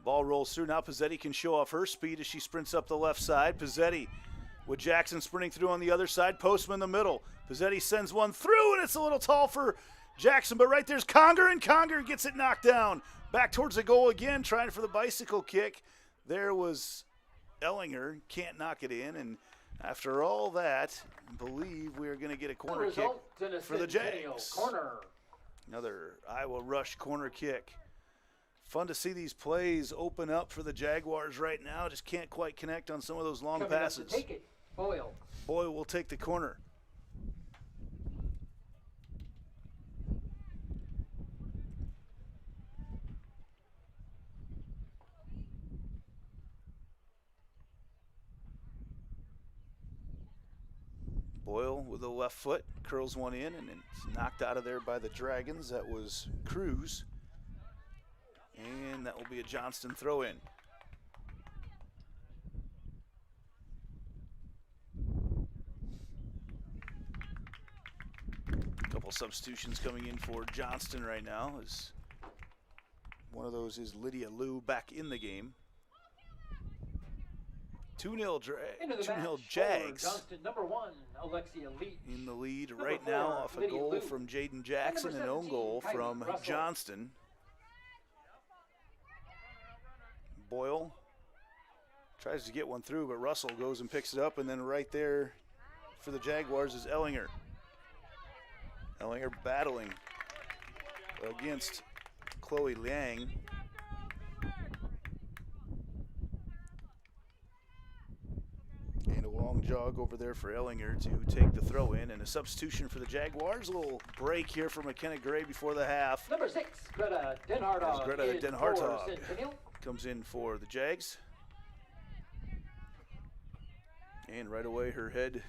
Speaker 10: Ball rolls through. Now Pizzetti can show off her speed as she sprints up the left side. Pizzetti with Jackson sprinting through on the other side. Postman in the middle. Pizzetti sends one through, and it's a little tall for Jackson, but right there's Conger, and Conger gets it knocked down. Back towards the goal again, trying for the bicycle kick. There was Ellinger, can't knock it in, and after all that, I believe we're going to get a corner kick for the Jags.
Speaker 9: Corner.
Speaker 10: Another Iowa Rush corner kick. Fun to see these plays open up for the Jaguars right now. Just can't quite connect on some of those long passes.
Speaker 9: Take it, Boyle.
Speaker 10: Boyle will take the corner. Boyle with the left foot, curls one in, and it's knocked out of there by the Dragons. That was Cruz. And that will be a Johnston throw-in. A couple substitutions coming in for Johnston right now. As one of those is Lydia Liu back in the game. 2-0 Jags.
Speaker 9: Johnston, number 1, Alexia Leach.
Speaker 10: In the lead
Speaker 9: Number
Speaker 10: right
Speaker 9: 4,
Speaker 10: now off a
Speaker 9: Lydia
Speaker 10: goal
Speaker 9: Liu.
Speaker 10: from Jaden Jackson and an own
Speaker 9: 17,
Speaker 10: goal
Speaker 9: Kylie
Speaker 10: from
Speaker 9: Russell.
Speaker 10: Johnston. Boyle tries to get one through, but Russell goes and picks it up, and then right there for the Jaguars is Ellinger. Ellinger battling against Chloe Liang. And a long jog over there for Ellinger to take the throw in, and a substitution for the Jaguars. A little break here for McKenna Gray before the half.
Speaker 9: Number 6, Greta Denhartog.
Speaker 10: Greta
Speaker 9: in
Speaker 10: Denhartog
Speaker 9: for Centennial.
Speaker 10: comes in for the Jags. And right away her head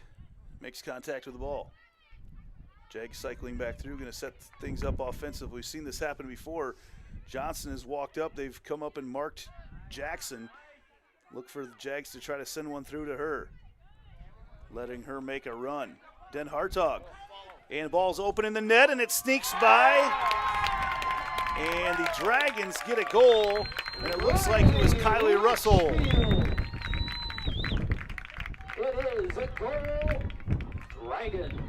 Speaker 10: makes contact with the ball. Jags cycling back through, going to set things up offensively. We've seen this happen before. Johnson has walked up. They've come up and marked Jackson. Look for the Jags to try to send one through to her. Letting her make a run. Den Hartog. And the ball's open in the net, and it sneaks by. And the Dragons get a goal, and it looks like it was Kylie Russell.
Speaker 9: It is a goal, Dragons.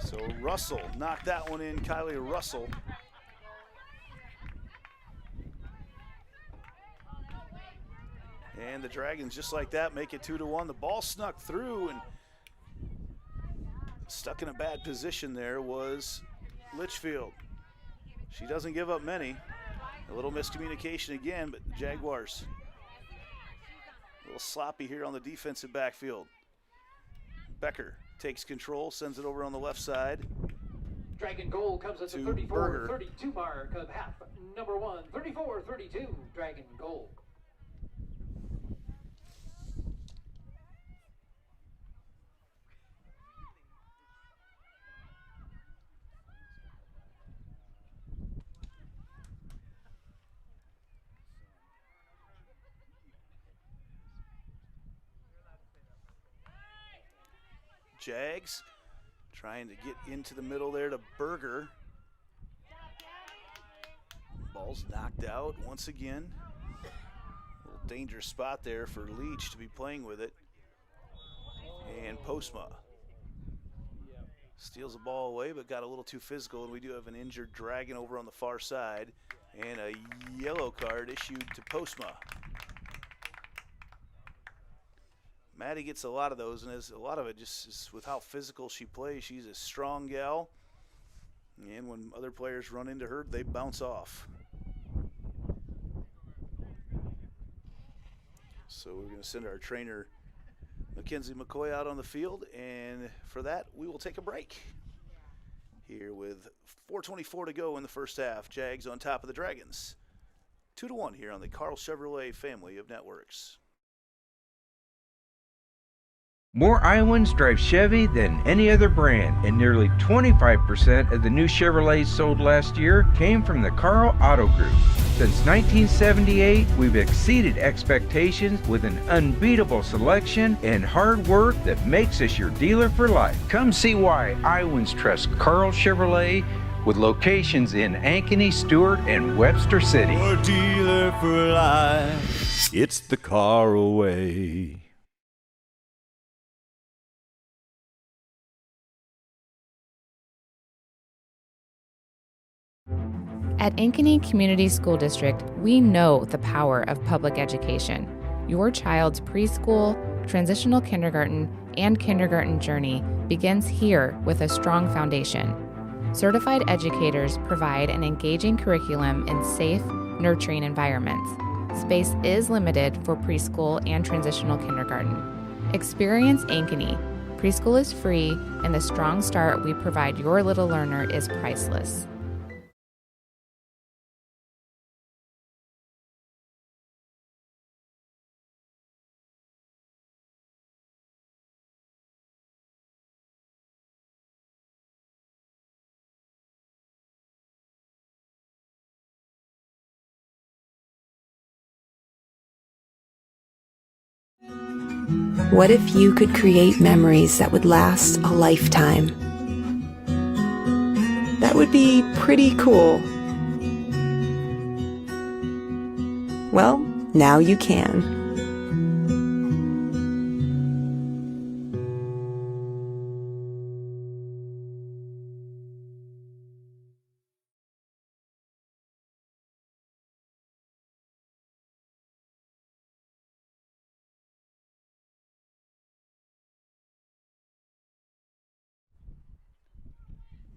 Speaker 10: So Russell knocked that one in, Kylie Russell. And the Dragons, just like that, make it 2-1. The ball snuck through, and stuck in a bad position there was Litchfield. She doesn't give up many. A little miscommunication again, but the Jaguars a little sloppy here on the defensive backfield. Becker takes control, sends it over on the left side.
Speaker 9: Dragon goal comes at the 34-32 mark of half number 1. 34-32, Dragon goal.
Speaker 10: Jags trying to get into the middle there to Berger. Ball's knocked out once again. A little dangerous spot there for Leach to be playing with it. And Postma steals the ball away, but got a little too physical, and we do have an injured Dragon over on the far side, and a yellow card issued to Postma. Maddie gets a lot of those, and a lot of it just is with how physical she plays. She's a strong gal, and when other players run into her, they bounce off. So we're going to send our trainer, Mackenzie McCoy, out on the field, and for that, we will take a break. Here with 4:24 to go in the first half, Jags on top of the Dragons. 2-1 here on the Carl Chevrolet family of networks.
Speaker 1: More Iowans drive Chevy than any other brand, and nearly 25% of the new Chevrolets sold last year came from the Carl Auto Group. Since 1978, we've exceeded expectations with an unbeatable selection and hard work that makes us your dealer for life. Come see why Iowans trust Carl Chevrolet with locations in Ankeny, Stewart, and Webster City.
Speaker 2: Your dealer for life. It's the Carl way.
Speaker 3: At Ankeny Community School District, we know the power of public education. Your child's preschool, transitional kindergarten, and kindergarten journey begins here with a strong foundation. Certified educators provide an engaging curriculum in safe, nurturing environments. Space is limited for preschool and transitional kindergarten. Experience Ankeny. Preschool is free, and the strong start we provide your little learner is priceless.
Speaker 4: What if you could create memories that would last a lifetime? That would be pretty cool. Well, now you can.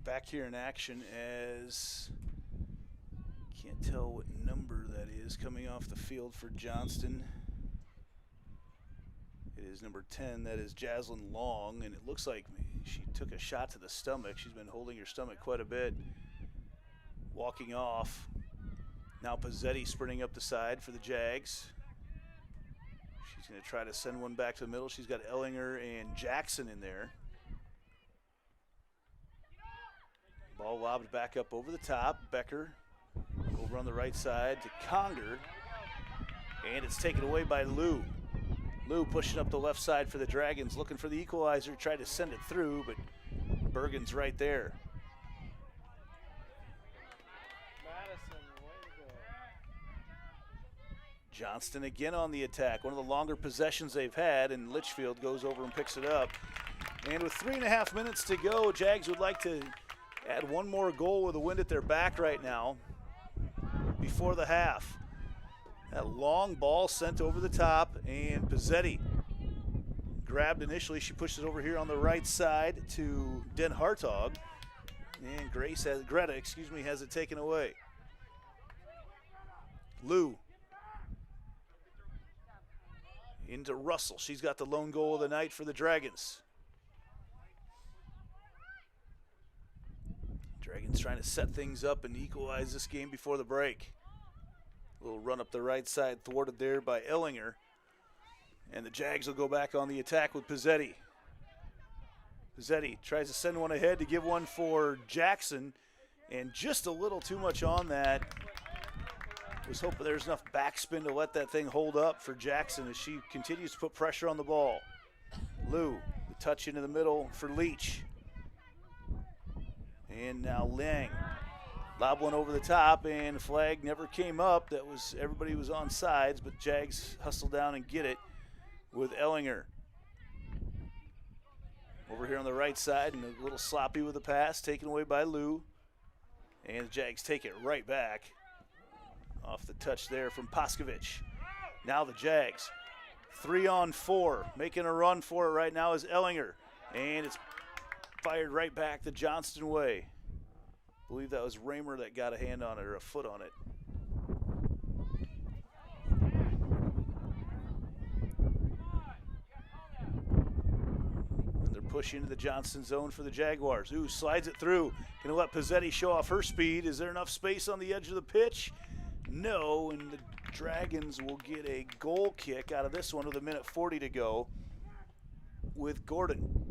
Speaker 10: Back here in action as, can't tell what number that is, coming off the field for Johnston. It is number 10, that is Jaslyn Long, and it looks like she took a shot to the stomach. She's been holding her stomach quite a bit, walking off. Now Pizzetti sprinting up the side for the Jags. She's going to try to send one back to the middle. She's got Ellinger and Jackson in there. Ball lobbed back up over the top. Becker over on the right side to Conger. And it's taken away by Liu. Liu pushing up the left side for the Dragons, looking for the equalizer, tried to send it through, but Bergen's right there. Johnston again on the attack. One of the longer possessions they've had, and Litchfield goes over and picks it up. And with 3.5 minutes to go, Jags would like to add one more goal with the wind at their back right now before the half. That long ball sent over the top, and Pizzetti grabbed initially. She pushed it over here on the right side to Den Hartog, and Greta has it taken away. Liu into Russell. She's got the lone goal of the night for the Dragons. Dragons trying to set things up and equalize this game before the break. A little run up the right side thwarted there by Ellinger. And the Jags will go back on the attack with Pizzetti. Pizzetti tries to send one ahead to give one for Jackson. And just a little too much on that. Was hoping there's enough backspin to let that thing hold up for Jackson as she continues to put pressure on the ball. Lou, the touch into the middle for Leach. And now Lang. Lob one over the top, and the flag never came up. Everybody was on sides, but Jags hustle down and get it with Ellinger. Over here on the right side, and a little sloppy with the pass, taken away by Lou. And the Jags take it right back. Off the touch there from Paskovich. Now the Jags, 3-on-4. Making a run for it right now is Ellinger. And it's fired right back the Johnston way. I believe that was Raymer that got a hand on it, or a foot on it. And they're pushing into the Johnston zone for the Jaguars. Ooh, slides it through. Gonna let Pizzetti show off her speed. Is there enough space on the edge of the pitch? No, and the Dragons will get a goal kick out of this one with 1:40 to go with Gordon.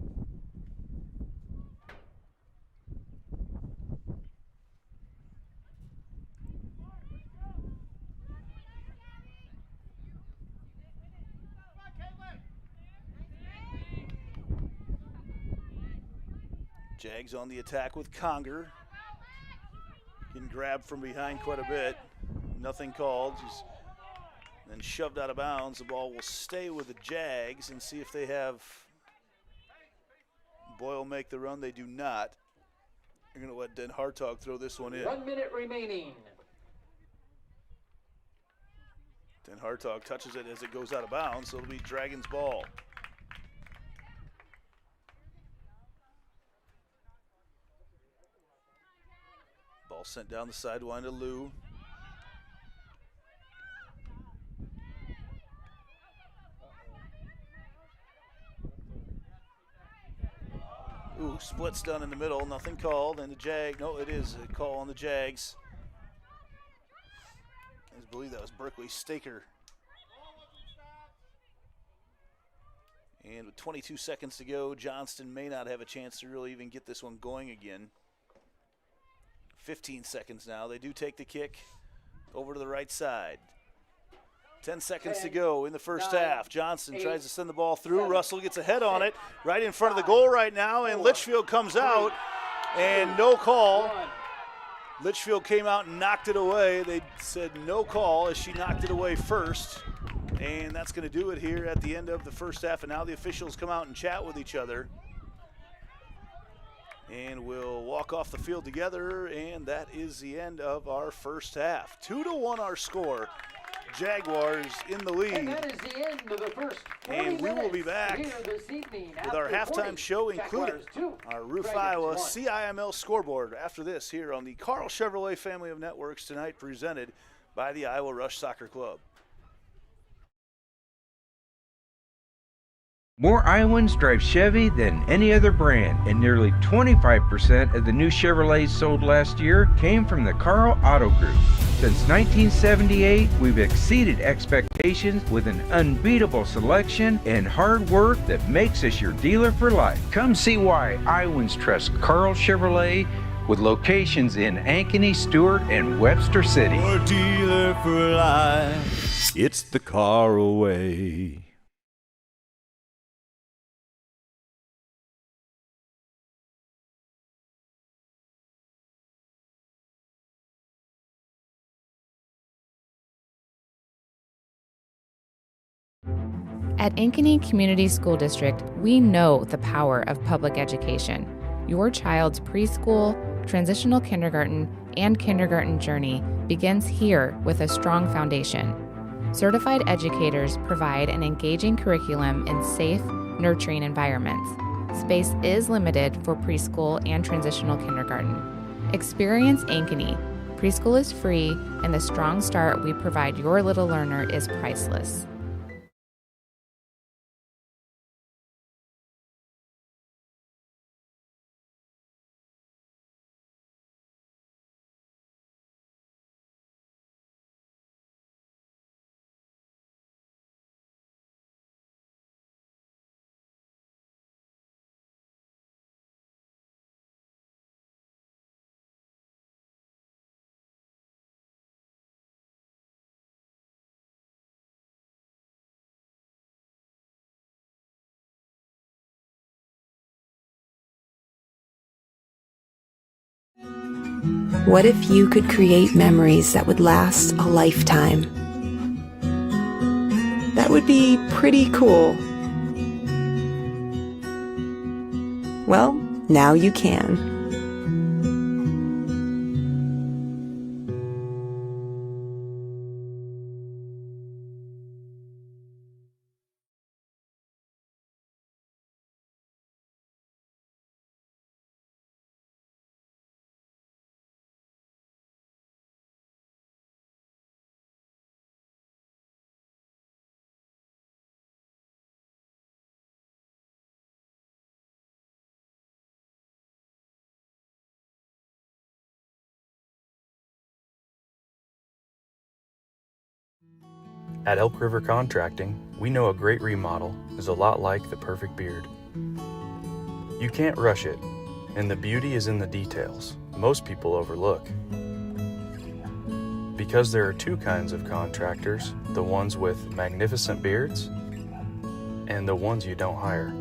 Speaker 10: Jags on the attack with Conger. Getting grabbed from behind quite a bit. Nothing called. Just then shoved out of bounds. The ball will stay with the Jags and see if they have Boyle make the run. They do not. They're going to let Den Hartog throw this one in.
Speaker 9: 1 minute remaining.
Speaker 10: Den Hartog touches it as it goes out of bounds, so it'll be Dragons ball. Ball sent down the sideline to Lou. Ooh, splits done in the middle, nothing called, and no, it is a call on the Jags. I believe that was Berkeley Staker. And with 22 seconds to go, Johnston may not have a chance to really even get this one going again. 15 seconds now. They do take the kick over to the right side. 10 seconds to go in the first half. Johnston tries to send the ball through. Russell gets a head on it right in front of the goal right now, and Litchfield comes out, and no call. Litchfield came out and knocked it away. They said no call as she knocked it away first, and that's going to do it here at the end of the first half, and now the officials come out and chat with each other. And we'll walk off the field together, and that is the end of our first half. 2-1 our score. Jaguars in the lead.
Speaker 9: And that is the end of the first 40
Speaker 10: and we will be back
Speaker 9: this evening
Speaker 10: with our halftime show included, our Roof Iowa CIML scoreboard after this here on the Carl Chevrolet family of networks tonight, presented by the Iowa Rush Soccer Club.
Speaker 1: More Iowans drive Chevy than any other brand, and nearly 25% of the new Chevrolets sold last year came from the Carl Auto Group. Since 1978, we've exceeded expectations with an unbeatable selection and hard work that makes us your dealer for life. Come see why Iowans trust Carl Chevrolet, with locations in Ankeny, Stewart, and Webster City.
Speaker 2: Your dealer for life. It's the Carl way.
Speaker 3: At Ankeny Community School District, we know the power of public education. Your child's preschool, transitional kindergarten, and kindergarten journey begins here with a strong foundation. Certified educators provide an engaging curriculum in safe, nurturing environments. Space is limited for preschool and transitional kindergarten. Experience Ankeny. Preschool is free, and the strong start we provide your little learner is priceless.
Speaker 4: What if you could create memories that would last a lifetime? That would be pretty cool. Well, now you can.
Speaker 5: At Elk River Contracting, we know a great remodel is a lot like the perfect beard. You can't rush it, and the beauty is in the details most people overlook. Because there are two kinds of contractors, the ones with magnificent beards and the ones you don't hire.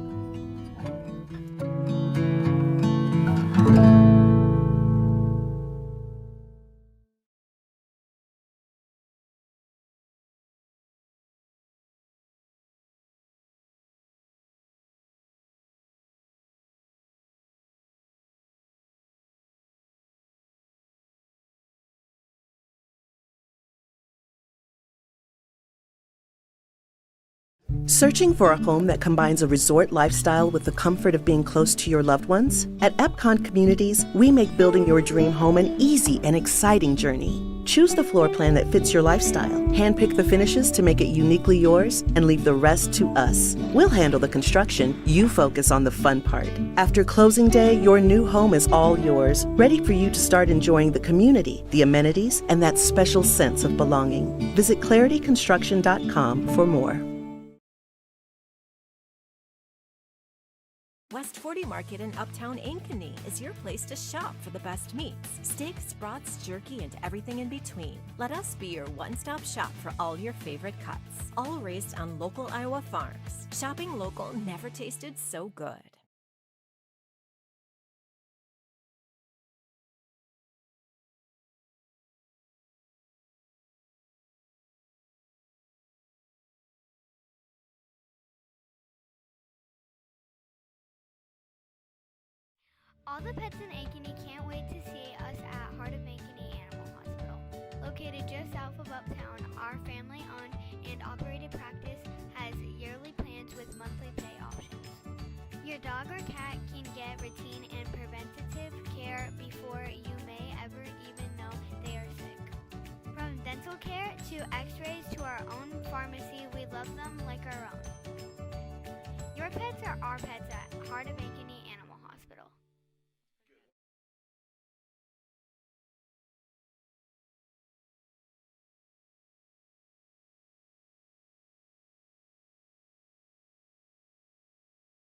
Speaker 6: Searching for a home that combines a resort lifestyle with the comfort of being close to your loved ones? At Epcon Communities, we make building your dream home an easy and exciting journey. Choose the floor plan that fits your lifestyle, handpick the finishes to make it uniquely yours, and leave the rest to us. We'll handle the construction, you focus on the fun part. After closing day, your new home is all yours, ready for you to start enjoying the community, the amenities, and that special sense of belonging. Visit clarityconstruction.com for more.
Speaker 7: West 40 Market in Uptown Ankeny is your place to shop for the best meats, steaks, brats, jerky, and everything in between. Let us be your one-stop shop for all your favorite cuts, all raised on local Iowa farms. Shopping local never tasted so good.
Speaker 8: All the pets in Ankeny can't wait to see us at Heart of Ankeny Animal Hospital. Located just south of Uptown, our family-owned and operated practice has yearly plans with monthly pay options. Your dog or cat can get routine and preventative care before you may ever even know they are sick. From dental care to x-rays to our own pharmacy, we love them like our own. Your pets are our pets at Heart of Ankeny Animal Hospital.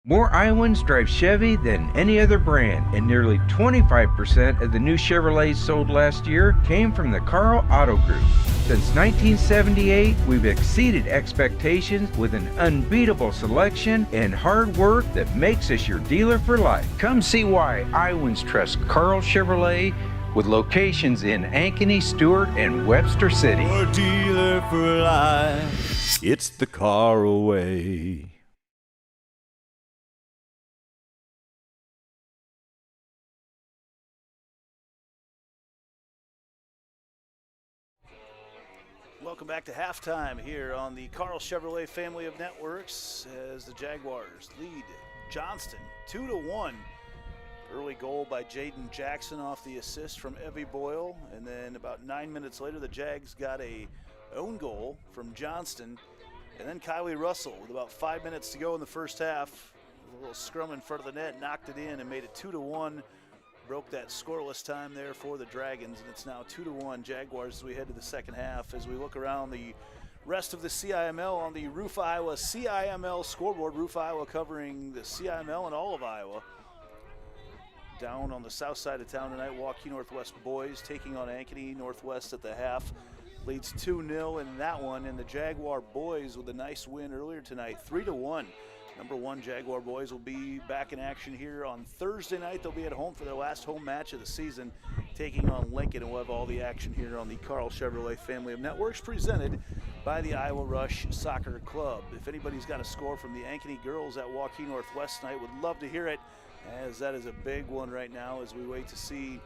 Speaker 1: More Iowans drive Chevy than any other brand, and nearly 25% of the new Chevrolets sold last year came from the Carl Auto Group. Since 1978, we've exceeded expectations with an unbeatable selection and hard work that makes us your dealer for life. Come see why Iowans trust Carl Chevrolet, with locations in Ankeny, Stewart, and Webster City.
Speaker 2: Your dealer for life. It's the Carl way.
Speaker 10: Welcome back to halftime here on the Carl Chevrolet family of networks as the Jaguars lead Johnston 2-1. Early goal by Jaden Jackson off the assist from Evie Boyle, and then about 9 minutes later the Jags got a own goal from Johnston, and then Kylie Russell with about 5 minutes to go in the first half, a little scrum in front of the net, knocked it in and made it 2-1. Broke that scoreless time there for the Dragons, and it's now 2-1 Jaguars as we head to the second half. As we look around the rest of the CIML on the Roof Iowa CIML scoreboard, Roof Iowa covering the CIML and all of Iowa. Down on the south side of town tonight, Waukee Northwest boys taking on Ankeny Northwest at the half. Leads 2-0 in that one, and the Jaguar boys with a nice win earlier tonight, 3-1. Number 1 Jaguar boys will be back in action here on Thursday night. They'll be at home for their last home match of the season, taking on Lincoln, and we'll have all the action here on the Carl Chevrolet family of networks presented by the Iowa Rush Soccer Club. If anybody's got a score from the Ankeny girls at Waukee Northwest tonight, would love to hear it, as that is a big one right now as we wait to see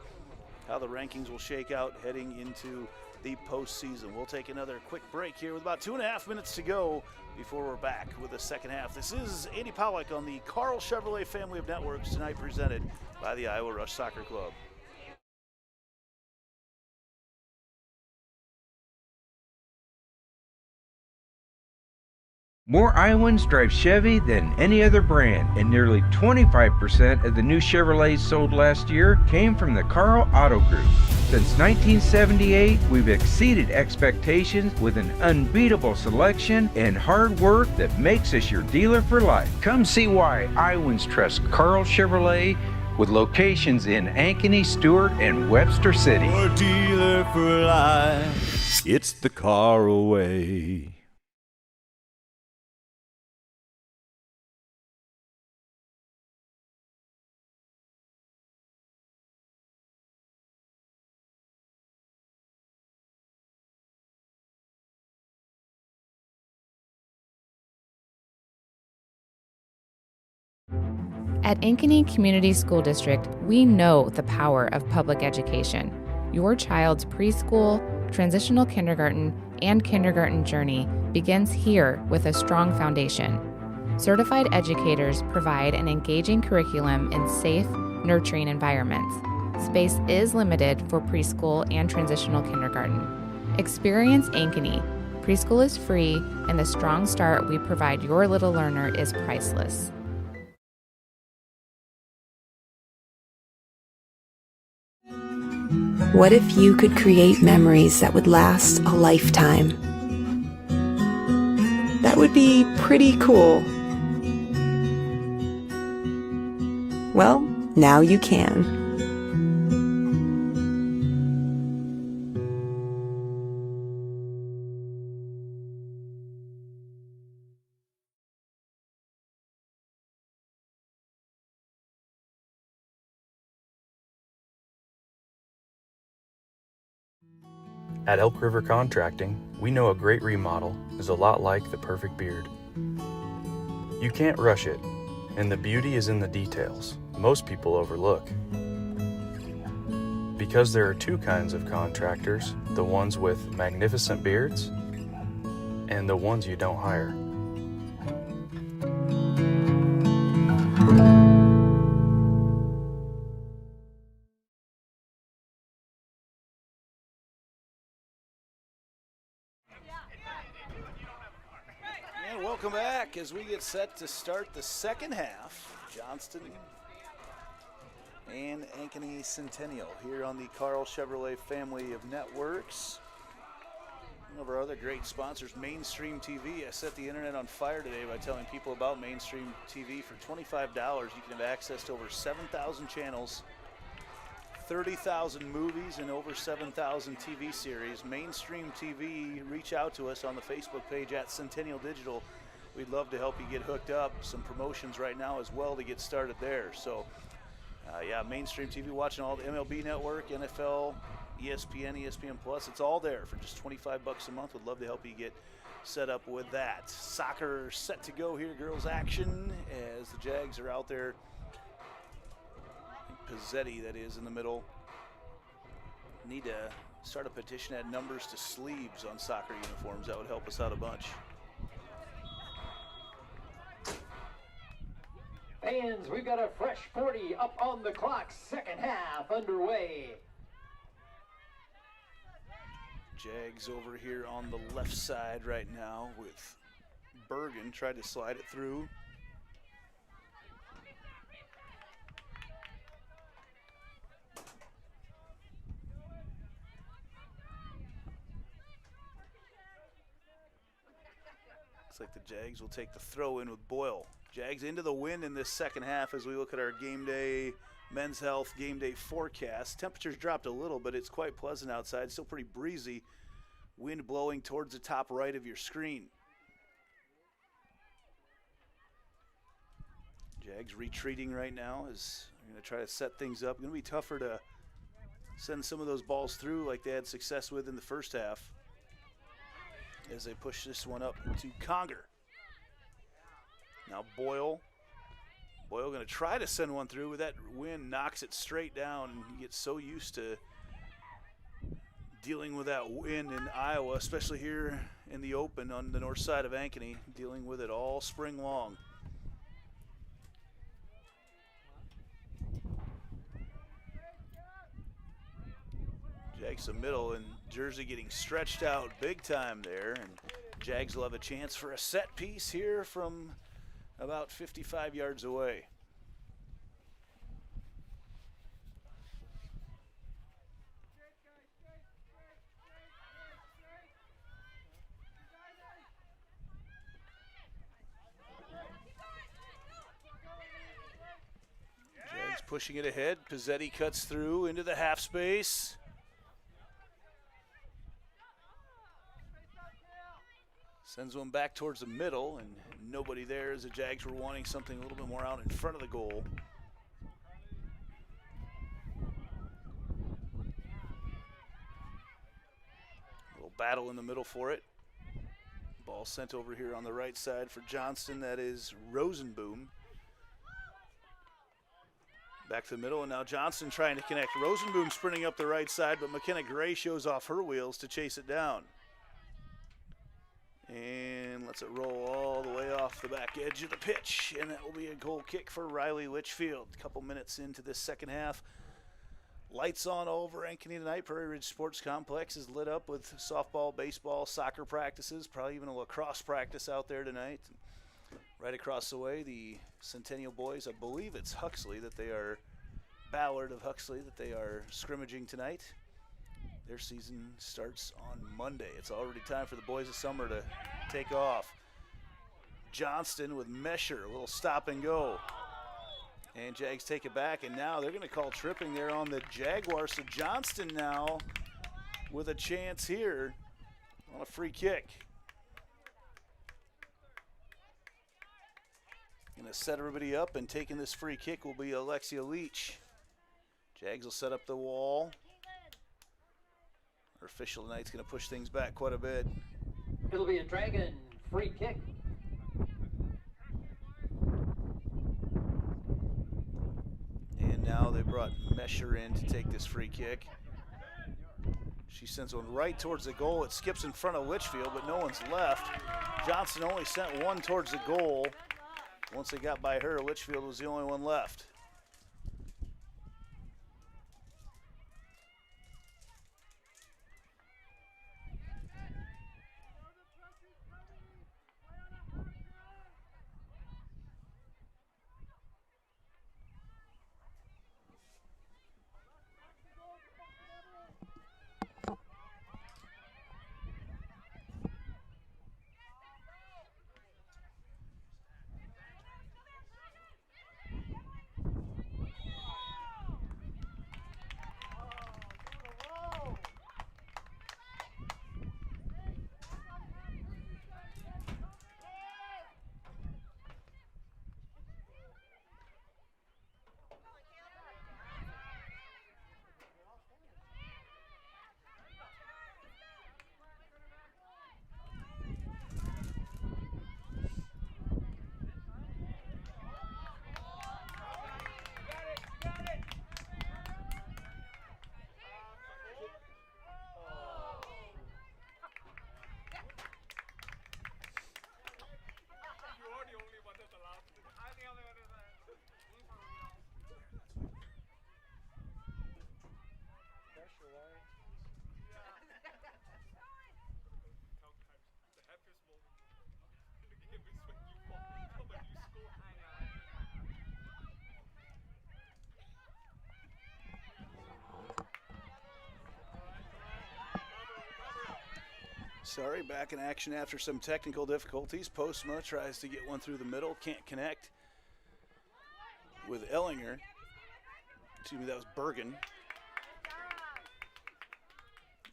Speaker 10: how the rankings will shake out heading into the postseason. We'll take another quick break here with about 2.5 minutes to go before we're back with the second half. This is Andy Pollack on the Carl Chevrolet family of networks tonight, presented by the Iowa Rush Soccer Club.
Speaker 1: More Iowans drive Chevy than any other brand, and nearly 25% of the new Chevrolets sold last year came from the Carl Auto Group. Since 1978, we've exceeded expectations with an unbeatable selection and hard work that makes us your dealer for life. Come see why Iowans trust Carl Chevrolet, with locations in Ankeny, Stewart, and Webster City.
Speaker 2: Your dealer for life. It's the Carl way.
Speaker 3: At Ankeny Community School District, we know the power of public education. Your child's preschool, transitional kindergarten, and kindergarten journey begins here with a strong foundation. Certified educators provide an engaging curriculum in safe, nurturing environments. Space is limited for preschool and transitional kindergarten. Experience Ankeny. Preschool is free, and the strong start we provide your little learner is priceless.
Speaker 4: What if you could create memories that would last a lifetime? That would be pretty cool. Well, now you can.
Speaker 5: At Elk River Contracting, we know a great remodel is a lot like the perfect beard. You can't rush it, and the beauty is in the details most people overlook. Because there are two kinds of contractors, the ones with magnificent beards and the ones you don't hire.
Speaker 10: And welcome back as we get set to start the second half. Johnston and Ankeny Centennial here on the Carl Chevrolet family of networks. One of our other great sponsors, Mainstream TV. I set the internet on fire today by telling people about Mainstream TV. For $25, you can have access to over 7,000 channels, 30,000 movies, and over 7,000 TV series. Mainstream TV, reach out to us on the Facebook page at Centennial Digital. We'd love to help you get hooked up. Some promotions right now as well to get started there. So, yeah, Mainstream TV, watching all the MLB Network, NFL, ESPN, ESPN Plus. It's all there for just $25 a month. Would love to help you get set up with that. Soccer set to go here, girls action, as the Jags are out there. Pizzetti, that is, in the middle. Need to start a petition, add numbers to sleeves on soccer uniforms. That would help us out a bunch.
Speaker 9: Fans, we've got a fresh 40 up on the clock. Second half underway.
Speaker 10: Jags over here on the left side right now with Bergen. Tried to slide it through. Looks like the Jags will take the throw in with Boyle. Jags into the wind in this second half as we look at our game day, men's health game day forecast. Temperatures dropped a little, but it's quite pleasant outside. Still pretty breezy. Wind blowing towards the top right of your screen. Jags retreating right now as they're going to try to set things up. Going to be tougher to send some of those balls through like they had success with in the first half as they push this one up to Conger. Now Boyle. Boyle going to try to send one through, but that wind knocks it straight down, and he gets so used to dealing with that wind in Iowa, especially here in the open on the north side of Ankeny, dealing with it all spring long. Jags the middle, and Jersey getting stretched out big time there, and Jags will have a chance for a set piece here from about 55 yards away. Jags pushing it ahead. Pizzetti cuts through into the half space. Sends one back towards the middle, and nobody there as the Jags were wanting something a little bit more out in front of the goal. A little battle in the middle for it. Ball sent over here on the right side for Johnston. That is Rosenboom. Back to the middle, and now Johnston trying to connect. Rosenboom sprinting up the right side, but McKenna Gray shows off her wheels to chase it down. And lets it roll all the way off the back edge of the pitch, and that will be a goal kick for Riley Litchfield. A couple minutes into this second half. Lights on all over Ankeny tonight. Prairie Ridge Sports Complex is lit up with softball, baseball, soccer practices, probably even a lacrosse practice out there tonight. Right across the way, the Centennial boys, I believe it's Huxley that they are, Ballard of Huxley, that they are scrimmaging tonight. Their season starts on Monday. It's already time for the boys of summer to take off. Johnston with Mesher, a little stop and go. And Jags take it back, and now they're going to call tripping there on the Jaguars. So Johnston now with a chance here on a free kick. Going to set everybody up, and taking this free kick will be Alexia Leach. Jags will set up the wall. Our official tonight's going to push things back quite a bit.
Speaker 9: It'll be a Dragon free kick.
Speaker 10: And now they brought Mesher in to take this free kick. She sends one right towards the goal. It skips in front of Litchfield, but no one's left. Johnston only sent one towards the goal. Once they got by her, Litchfield was the only one left. Sorry, back in action after some technical difficulties. Postma tries to get one through the middle, can't connect with Ellinger. Excuse me, that was Bergen.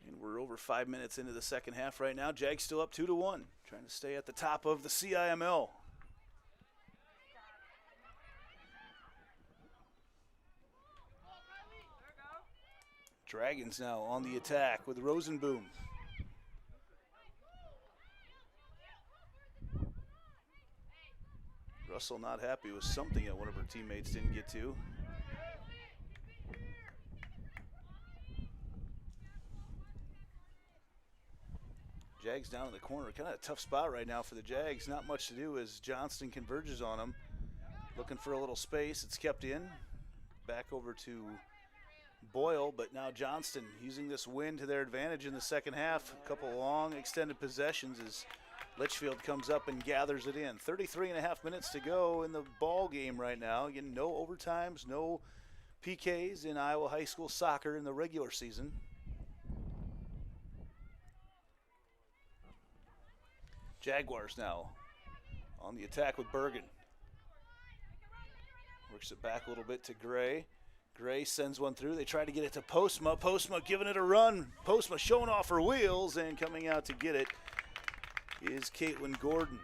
Speaker 10: And we're over 5 minutes into the second half right now. Jags still up 2-1, trying to stay at the top of the CIML. Dragons now on the attack with Rosenboom. Russell not happy with something that one of her teammates didn't get to. Jags down in the corner, kind of a tough spot right now for the Jags. Not much to do as Johnston converges on them. Looking for a little space, it's kept in. Back over to Boyle, but now Johnston using this win to their advantage in the second half. A couple long extended possessions as Litchfield comes up and gathers it in. 33.5 minutes to go in the ball game right now. Again, no overtimes, no PKs in Iowa high school soccer in the regular season. Jaguars now on the attack with Bergen. Works it back a little bit to Gray. Gray sends one through. They try to get it to Postma. Postma giving it a run. Postma showing off her wheels, and coming out to get it is Caitlin Gordon.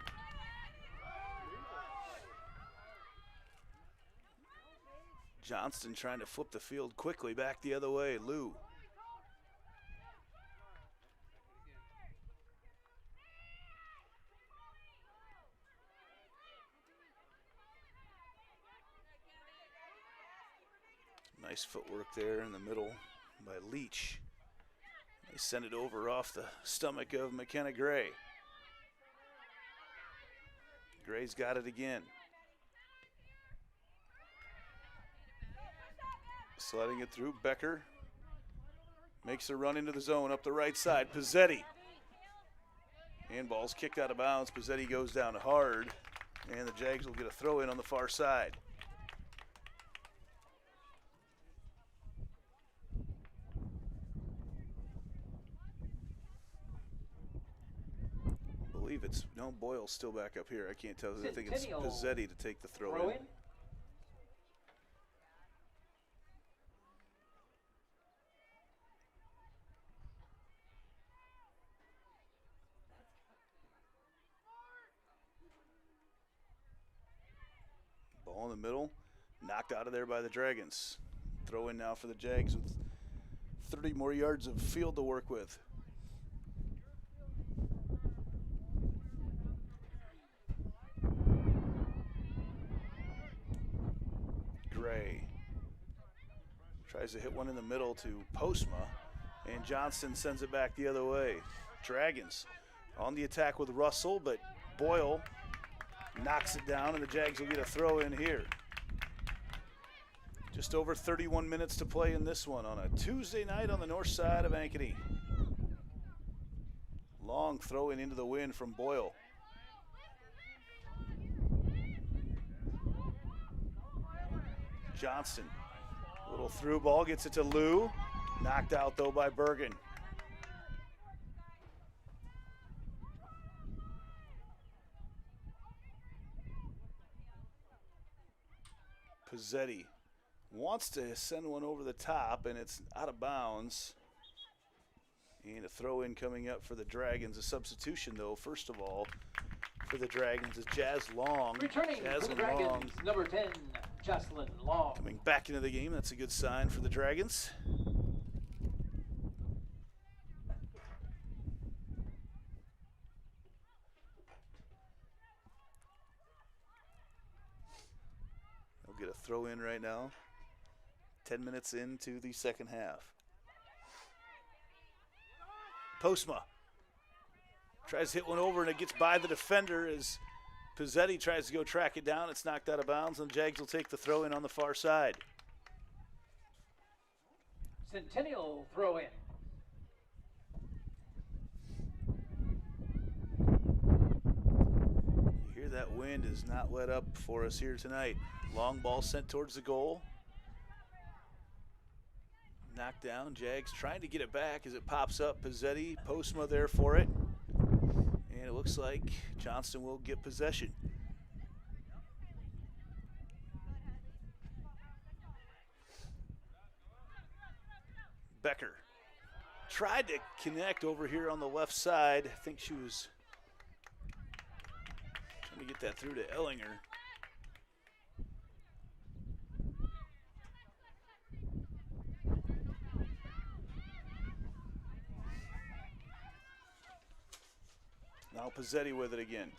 Speaker 10: Johnston trying to flip the field quickly back the other way. Lou. Nice footwork there in the middle by Leach. They send it over off the stomach of McKenna Gray. Gray's got it again. Sliding it through, Becker makes a run into the zone up the right side. Pizzetti. Handball's kicked out of bounds. Pizzetti goes down hard, and the Jags will get a throw in on the far side. I believe it's, no, Boyle's still back up here. I can't tell. I think it's Pizzetti to take the throw in. Ball in the middle, knocked out of there by the Dragons. Throw in now for the Jags with 30 more yards of field to work with. Gray tries to hit one in the middle to Postma, and Johnston sends it back the other way. Dragons on the attack with Russell, but Boyle knocks it down, and the Jags will get a throw in here. Just over 31 minutes to play in this one on a Tuesday night on the north side of Ankeny. Long throw in into the wind from Boyle. Johnston, a little through ball, gets it to Lou. Knocked out though by Bergen. Pizzetti wants to send one over the top, and it's out of bounds. And a throw in coming up for the Dragons. A substitution though, first of all, for the Dragons is Jazz Long.
Speaker 9: Returning for the Dragons, number 10, Jocelyn Long.
Speaker 10: Coming back into the game, that's a good sign for the Dragons. They'll get a throw in right now. 10 minutes into the second half. Postma tries to hit one over, and it gets by the defender as Pizzetti tries to go track it down. It's knocked out of bounds, and the Jags will take the throw in on the far side.
Speaker 9: Centennial throw in.
Speaker 10: You hear that wind is not let up for us here tonight. Long ball sent towards the goal. Knocked down. Jags trying to get it back as it pops up. Pizzetti, Postma there for it. And it looks like Johnston will get possession. Becker tried to connect over here on the left side. I think she was trying to get that through to Ellinger. Now Pizzetti with it again.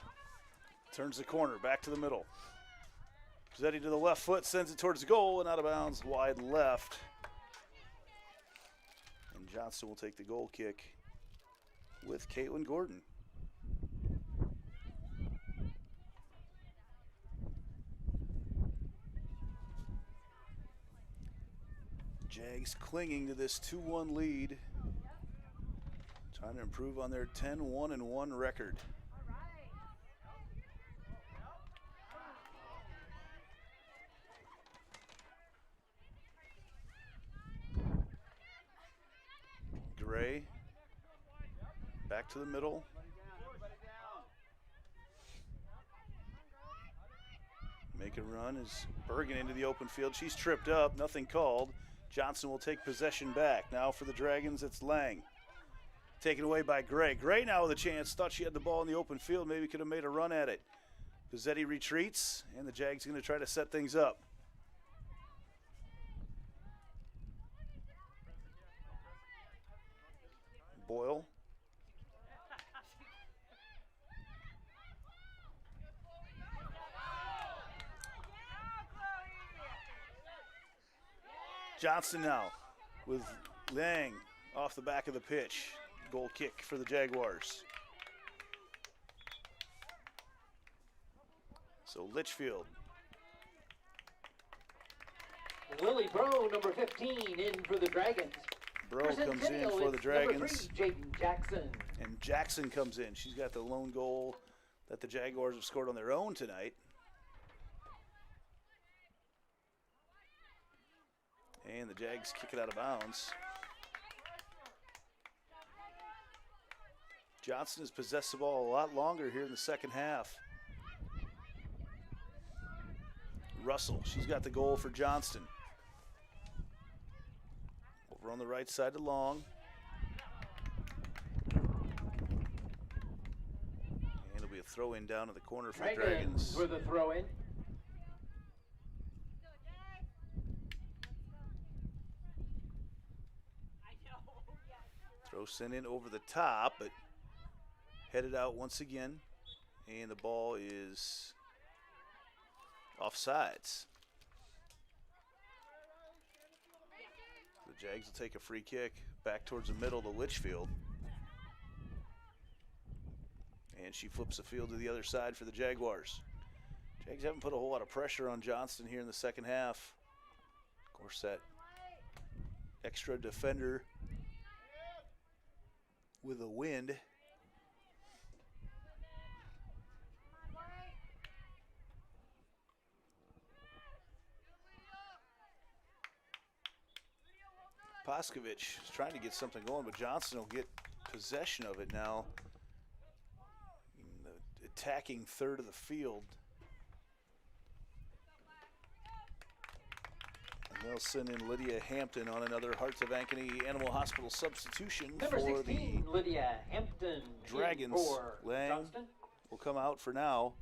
Speaker 10: Turns the corner, back to the middle. Pizzetti to the left foot, sends it towards the goal, and out of bounds, wide left. And Johnston will take the goal kick with Caitlin Gordon. Jags clinging to this 2-1 lead, trying to improve on their 10-1-1 record. Gray back to the middle. Make a run as Bergen into the open field. She's tripped up, nothing called. Johnston will take possession back. Now for the Dragons, it's Lang. Taken away by Gray. Gray now with a chance. Thought she had the ball in the open field. Maybe could have made a run at it. Pizzetti retreats, and the Jags going to try to set things up. Boyle. Johnston now with Lang off the back of the pitch. Goal kick for the Jaguars. So Litchfield.
Speaker 9: Lily Bro, number 15, in for the Dragons.
Speaker 10: Bro comes in for the Dragons.
Speaker 9: Jaden Jackson.
Speaker 10: And Jackson comes in. She's got the lone goal that the Jaguars have scored on their own tonight. And the Jags kick it out of bounds. Johnston has possessed the ball a lot longer here in the second half. Russell, she's got the goal for Johnston. Over on the right side to Long. And it'll be a throw-in down to the corner for the Dragons.
Speaker 9: With a throw-in.
Speaker 10: Throw sent in over the top, but headed out once again. And the ball is offsides. The Jags will take a free kick back towards the middle to Litchfield. And she flips the field to the other side for the Jaguars. Jags haven't put a whole lot of pressure on Johnston here in the second half. Of course, that extra defender with a wind. Poskovich is trying to get something going, but Johnston will get possession of it now. In the attacking third of the field. And they'll send in Lydia Hampton on another Hearts of Ankeny Animal Hospital substitution
Speaker 9: Number
Speaker 10: for
Speaker 9: 16,
Speaker 10: the
Speaker 9: Lydia Hampton.
Speaker 10: Dragons.
Speaker 9: For
Speaker 10: Lang
Speaker 9: Johnston.
Speaker 10: will come out for now.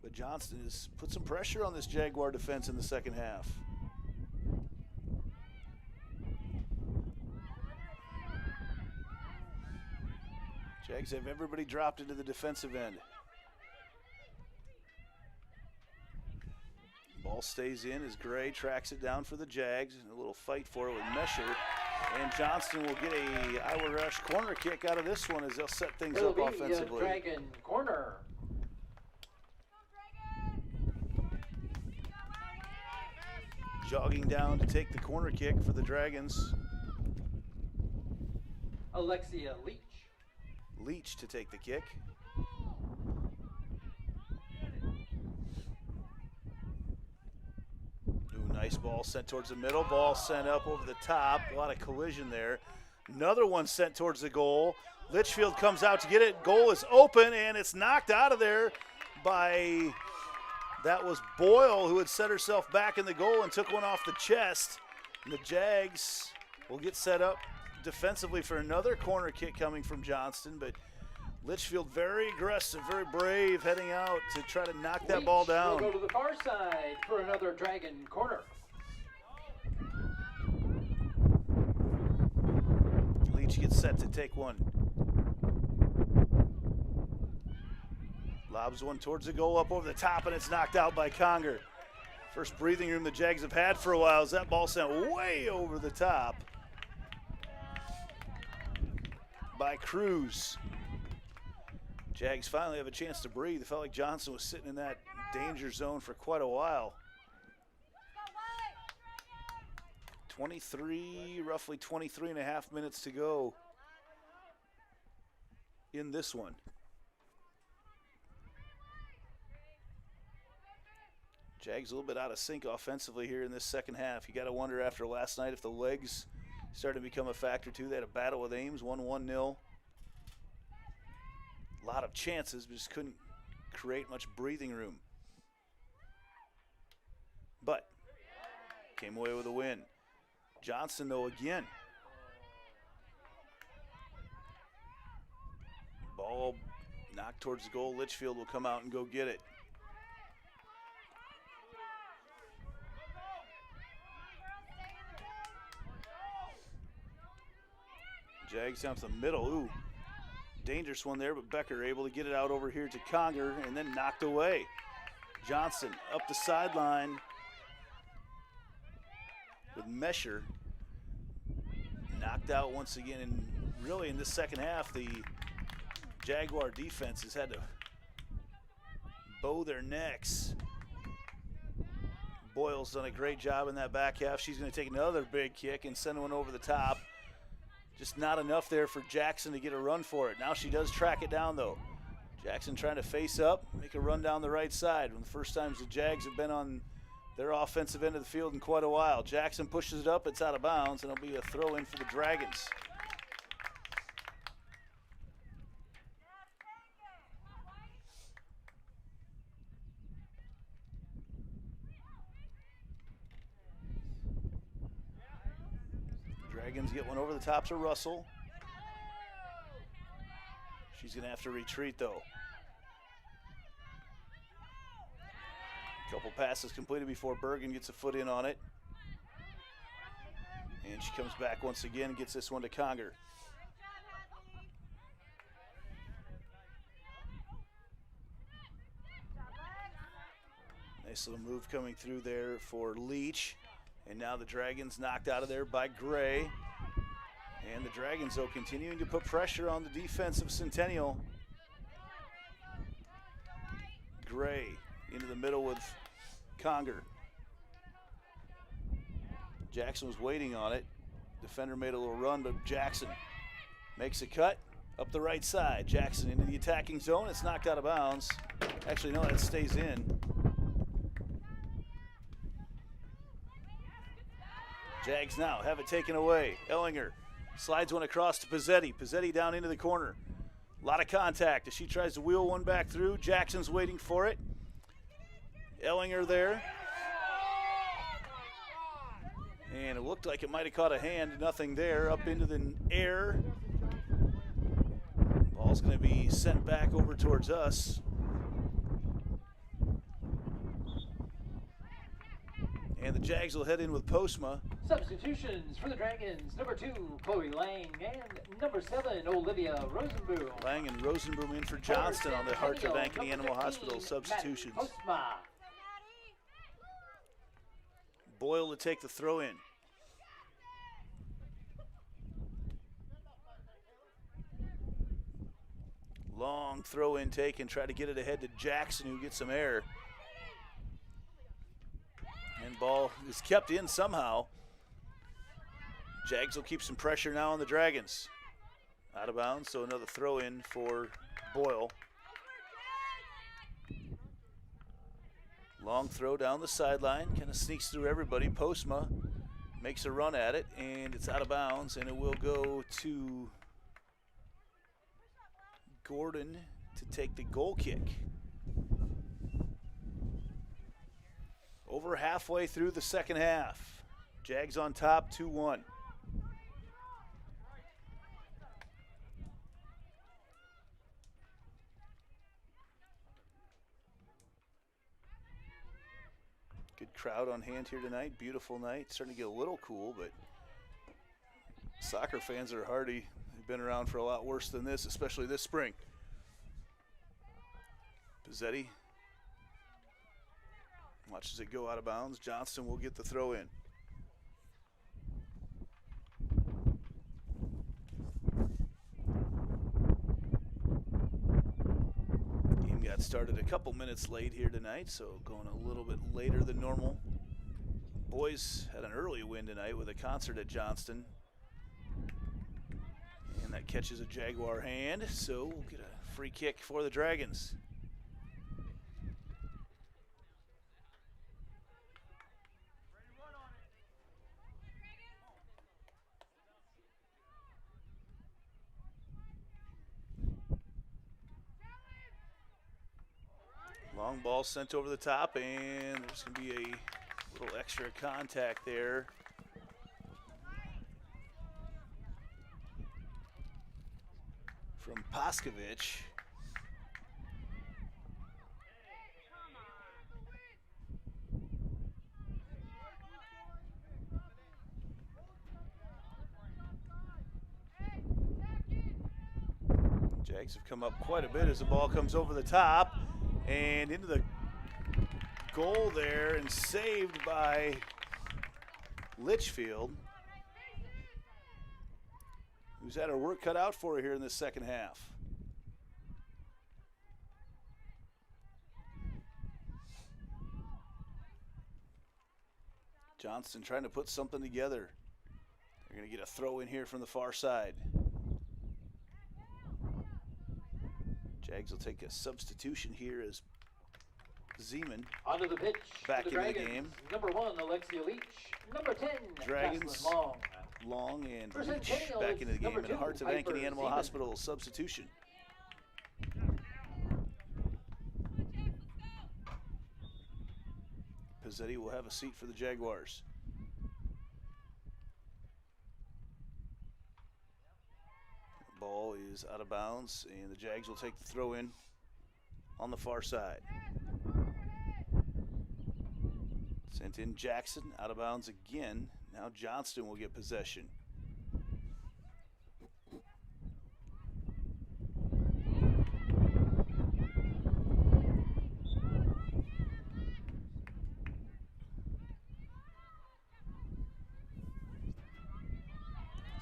Speaker 10: But Johnston has put some pressure on this Jaguar defense in the second half. Jags have everybody dropped into the defensive end. Ball stays in as Gray tracks it down for the Jags. And a little fight for it with Mesher. And Johnston will get a Iowa Rush corner kick out of this one as they'll set things up offensively.
Speaker 9: Dragon corner.
Speaker 10: Jogging down to take the corner kick for the Dragons.
Speaker 9: Alexia Leach.
Speaker 10: Leach to take the kick. Ooh, nice ball sent towards the middle. Ball sent up over the top. A lot of collision there. Another one sent towards the goal. Litchfield comes out to get it. Goal is open, and it's knocked out of there by... That was Boyle, who had set herself back in the goal and took one off the chest. And the Jags will get set up defensively for another corner kick coming from Johnston. But Litchfield very aggressive, very brave, heading out to try to knock that ball down.
Speaker 9: We'll go to the far side for another Dragon corner.
Speaker 10: Leach gets set to take one. Lobs one towards the goal, up over the top, and it's knocked out by Conger. First breathing room the Jags have had for a while as that ball sent way over the top by Cruz. Jags finally have a chance to breathe. It felt like Johnston was sitting in that danger zone for quite a while. roughly 23 and a half minutes to go in this one. Jags a little bit out of sync offensively here in this second half. You got to wonder after last night if the legs started to become a factor too. They had a battle with Ames, 1-1-0. A lot of chances, but just couldn't create much breathing room. But came away with a win. Johnston, though, again. Ball knocked towards the goal. Litchfield will come out and go get it. Jags down to the middle. Ooh, dangerous one there, but Becker able to get it out over here to Conger and then knocked away. Johnston up the sideline with Mesher. Knocked out once again, and really in this second half, the Jaguar defense has had to bow their necks. Boyle's done a great job in that back half. She's going to take another big kick and send one over the top. Just not enough there for Jackson to get a run for it. Now she does track it down, though. Jackson trying to face up, make a run down the right side. One of the first times the Jags have been on their offensive end of the field in quite a while. Jackson pushes it up, it's out of bounds, and it'll be a throw in for the Dragons. Dragons get one over the top to Russell. She's going to have to retreat, though. Couple passes completed before Bergen gets a foot in on it. And she comes back once again and gets this one to Conger. Nice little move coming through there for Leach. And now the Dragons knocked out of there by Gray. And the Dragons, though, continuing to put pressure on the defense of Centennial. Gray into the middle with Conger. Jackson was waiting on it. Defender made a little run, but Jackson makes a cut up the right side. Jackson into the attacking zone. It's knocked out of bounds. Actually, no, that stays in. Jags now have it taken away. Ellinger slides one across to Pizzetti. Pizzetti down into the corner. A lot of contact as she tries to wheel one back through. Jackson's waiting for it. Ellinger there. And it looked like it might have caught a hand. Nothing there. Up into the air. Ball's going to be sent back over towards us. And the Jags will head in with Postma.
Speaker 9: Substitutions for the Dragons, number 2, Chloe Lang, and number 7, Olivia Rosenboom.
Speaker 10: Lang and Rosenboom in for Johnston on the Heart of Ankeny Animal Hospital substitutions. Boyle to take the throw in. Long throw in take and try to get it ahead to Jackson, who gets some air. And ball is kept in somehow. Jags will keep some pressure now on the Dragons. Out of bounds, so another throw in for Boyle. Long throw down the sideline, kind of sneaks through everybody. Postma makes a run at it, and it's out of bounds, and it will go to Gordon to take the goal kick. Over halfway through the second half. Jags on top, 2-1. Good crowd on hand here tonight. Beautiful night. Starting to get a little cool, but soccer fans are hardy. We've been around for a lot worse than this, especially this spring. Pizzetti watches it go out of bounds. Johnston will get the throw in. Game got started a couple minutes late here tonight, so going a little bit later than normal. Boys had an early win tonight with a concert at Johnston. And that catches a Jaguar hand, so we'll get a free kick for the Dragons. Long ball sent over the top, and there's going to be a little extra contact there. From Paskovich. Jags have come up quite a bit as the ball comes over the top and into the goal there and saved by Litchfield, who's had her work cut out for her here in the second half. Johnston trying to put something together. They're going to get a throw in here from the far side. Jags will take a substitution here as Zeman
Speaker 9: onto the pitch
Speaker 10: back
Speaker 9: the
Speaker 10: into
Speaker 9: Dragons.
Speaker 10: the game.
Speaker 9: Number 1, Alexia Leach. Number 10,
Speaker 10: Dragons,
Speaker 9: Jocelyn
Speaker 10: Long and
Speaker 9: For
Speaker 10: Leach
Speaker 9: Centennial,
Speaker 10: back into the game.
Speaker 9: number
Speaker 10: In the
Speaker 9: 2,
Speaker 10: Hearts of
Speaker 9: Piper
Speaker 10: Ankeny Animal
Speaker 9: Zeman.
Speaker 10: Hospital substitution. Pizzetti will have a seat for the Jaguars. Ball is out of bounds, and the Jags will take the throw in on the far side. Sent in Jackson, out of bounds again. Now Johnston will get possession.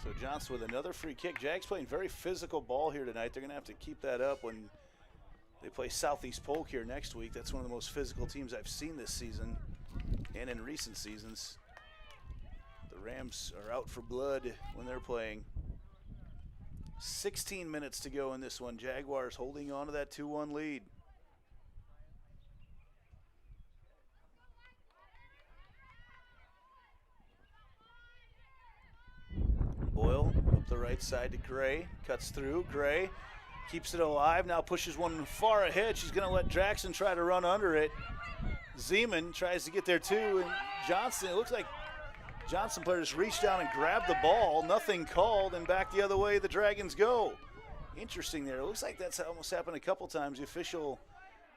Speaker 10: So Johnston with another free kick. Jags playing very physical ball here tonight. They're going to have to keep that up when they play Southeast Polk here next week. That's one of the most physical teams I've seen this season and in recent seasons. The Rams are out for blood when they're playing. 16 minutes to go in this one. Jaguars holding on to that 2-1 lead. Boyle up the right side to Gray, cuts through. Gray keeps it alive, now pushes one far ahead. She's going to let Jackson try to run under it. Zeman tries to get there too, and Johnston, it looks like Johnston player just reached down and grabbed the ball. Nothing called, and back the other way the Dragons go. Interesting there. It looks like that's almost happened a couple times. The official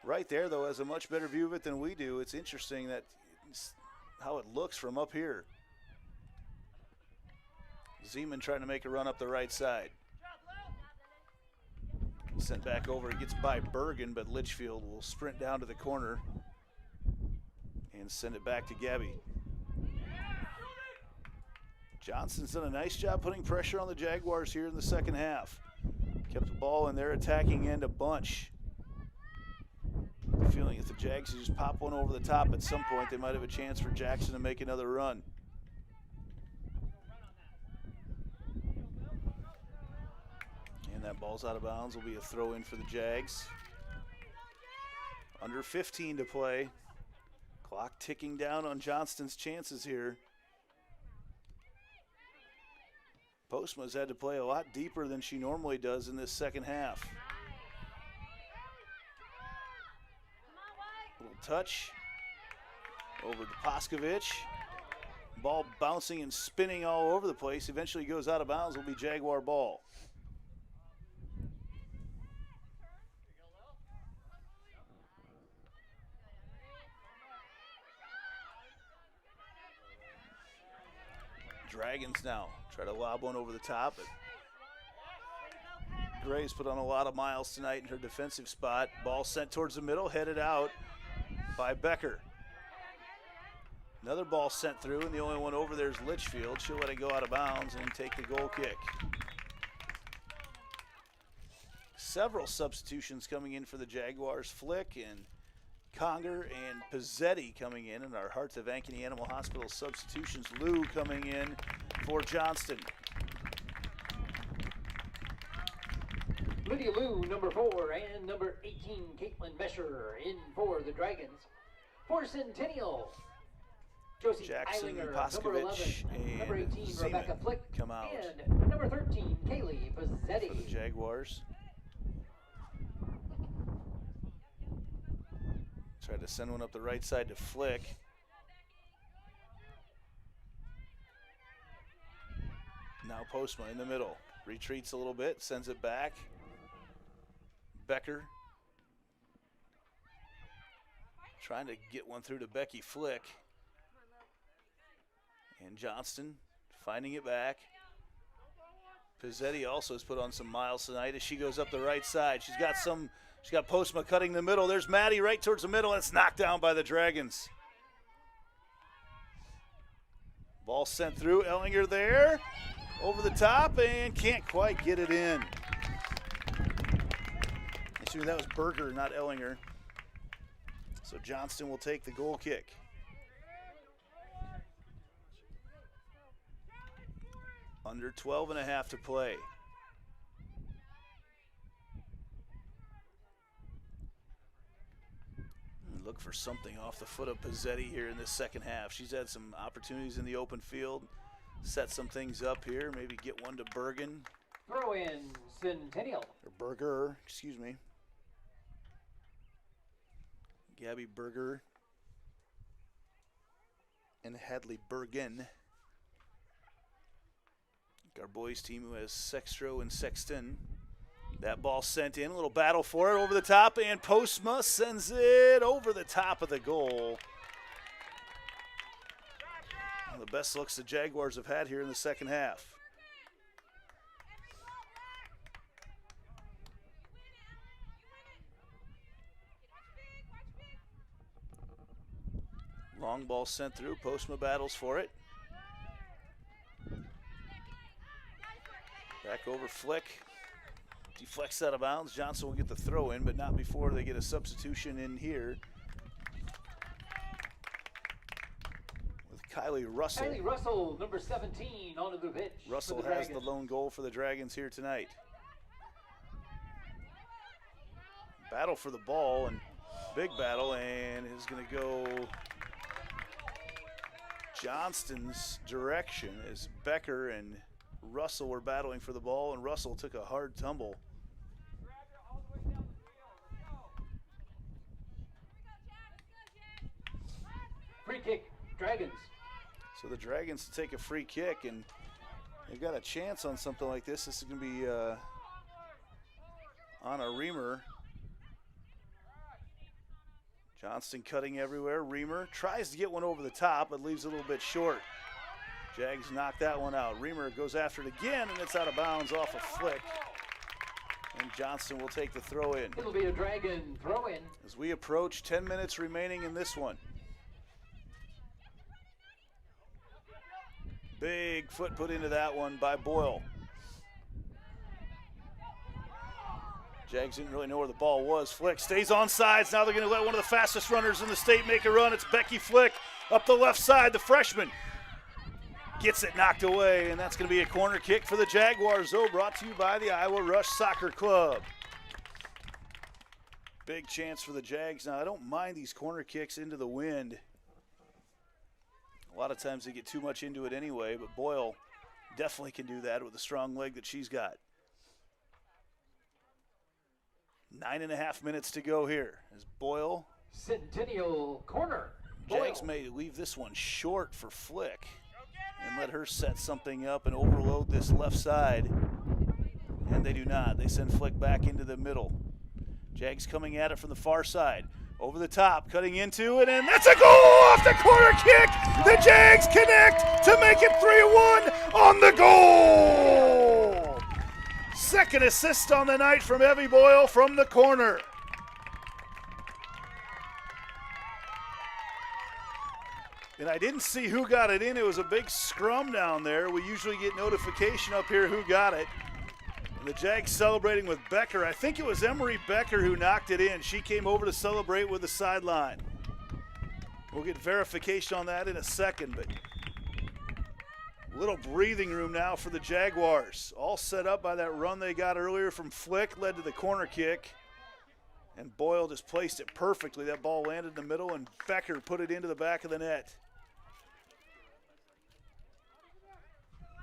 Speaker 10: right there, though, has a much better view of it than we do. It's interesting that how it looks from up here. Zeman trying to make a run up the right side. Sent back over, it gets by Bergen, but Litchfield will sprint down to the corner and send it back to Gabby. Johnston's done a nice job putting pressure on the Jaguars here in the second half. Kept the ball in their attacking end a bunch. The feeling if the Jags just pop one over the top at some point, they might have a chance for Jackson to make another run. And that ball's out of bounds. Will be a throw in for the Jags. Under 15 to play. Clock ticking down on Johnston's chances here. Postma's had to play a lot deeper than she normally does in this second half. Little touch over to Paskovich. Ball bouncing and spinning all over the place. Eventually goes out of bounds. Will be Jaguar ball. Dragons now try to lob one over the top. But Gray's put on a lot of miles tonight in her defensive spot. Ball sent towards the middle, headed out by Becker. Another ball sent through, and the only one over there is Litchfield. She'll let it go out of bounds and take the goal kick. Several substitutions coming in for the Jaguars. Flick and Conger and Pizzetti coming in our Hearts of Ankeny Animal Hospital substitutions. Lou coming in for Johnston.
Speaker 9: Lydia Lou, number 4, and number 18, Caitlin Mesher, in for the Dragons. For Centennial, Josie
Speaker 10: Jackson,
Speaker 9: Eilinger, number
Speaker 10: Paskovich,
Speaker 9: 11, number 18,
Speaker 10: Seaman
Speaker 9: Rebecca Flick,
Speaker 10: come out
Speaker 9: and number 13, Kaylee Pizzetti.
Speaker 10: for the Jaguars. Tried to send one up the right side to Flick. Now Postma in the middle. Retreats a little bit, sends it back. Becker trying to get one through to Becky Flick. And Johnston finding it back. Pizzetti also has put on some miles tonight as she goes up the right side. She's got Postma cutting the middle. There's Maddie right towards the middle, and it's knocked down by the Dragons. Ball sent through. Ellinger there. Over the top, and can't quite get it in. Assuming that was Berger, not Ellinger. So Johnston will take the goal kick. Under 12 and a half to play. Look for something off the foot of Pizzetti here in this second half. She's had some opportunities in the open field. Set some things up here. Maybe get one to Bergen.
Speaker 9: Throw in Centennial.
Speaker 10: Or Berger, excuse me. Gabby Berger and Hadley Bergen. Our boys team who has Sextro and Sexton. That ball sent in, a little battle for it over the top, and Postma sends it over the top of the goal. One of the best looks the Jaguars have had here in the second half. Long ball sent through, Postma battles for it. Back over Flick. Deflects out of bounds. Johnson will get the throw in, but not before they get a substitution in here with Kylie Russell.
Speaker 9: Kylie Russell, number 17, onto the pitch.
Speaker 10: Russell has the lone goal for the Dragons here tonight. Battle for the ball, and big battle, and is going to go Johnston's direction as Becker and Russell were battling for the ball, and Russell took a hard tumble.
Speaker 9: Free kick, Dragons.
Speaker 10: So the Dragons take a free kick, and they've got a chance on something like this. This is going to be Anna Reamer. Johnston cutting everywhere. Reamer tries to get one over the top, but leaves a little bit short. Jags knock that one out. Reamer goes after it again, and it's out of bounds off a Flick. And Johnston will take the throw in.
Speaker 9: It'll be a Dragon throw in.
Speaker 10: As we approach 10 minutes remaining in this one. Big foot put into that one by Boyle. Jags didn't really know where the ball was. Flick stays on sides. Now they're going to let one of the fastest runners in the state make a run. It's Becky Flick up the left side, the freshman. Gets it knocked away, and that's going to be a corner kick for the Jaguars, though, brought to you by the Iowa Rush Soccer Club. Big chance for the Jags. Now, I don't mind these corner kicks into the wind. A lot of times they get too much into it anyway, but Boyle definitely can do that with the strong leg that she's got. 9.5 minutes to go here as Boyle.
Speaker 9: Centennial corner.
Speaker 10: Jags may leave this one short for Flick and let her set something up and overload this left side. And they do not. They send Flick back into the middle. Jags coming at it from the far side. Over the top, cutting into it, and that's a goal off the corner kick! The Jags connect to make it 3-1 on the goal! Second assist on the night from Evie Boyle from the corner. And I didn't see who got it in. It was a big scrum down there. We usually get notification up here who got it. And the Jags celebrating with Becker. I think it was Emery Becker who knocked it in. She came over to celebrate with the sideline. We'll get verification on that in a second, but a little breathing room now for the Jaguars. All set up by that run they got earlier from Flick, led to the corner kick. And Boyle just placed it perfectly. That ball landed in the middle, and Becker put it into the back of the net.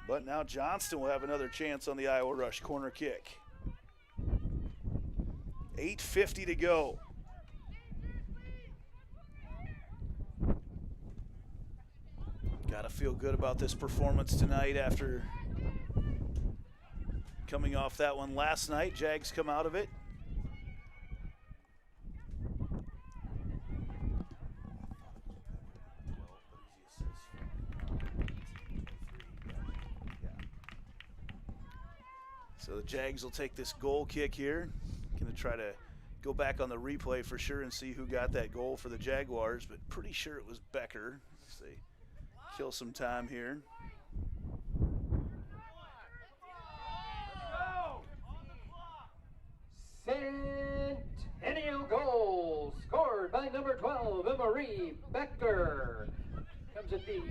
Speaker 10: But now Johnston will have another chance on the Iowa Rush corner kick. 8:50 to go. Gotta feel good about this performance tonight after coming off that one last night. Jags come out of it. So the Jags will take this goal kick here. Gonna try to go back on the replay for sure and see who got that goal for the Jaguars, but pretty sure it was Becker. Let's see. Kill some time here.
Speaker 9: Centennial goal scored by number 12, Marie Becker. Comes at the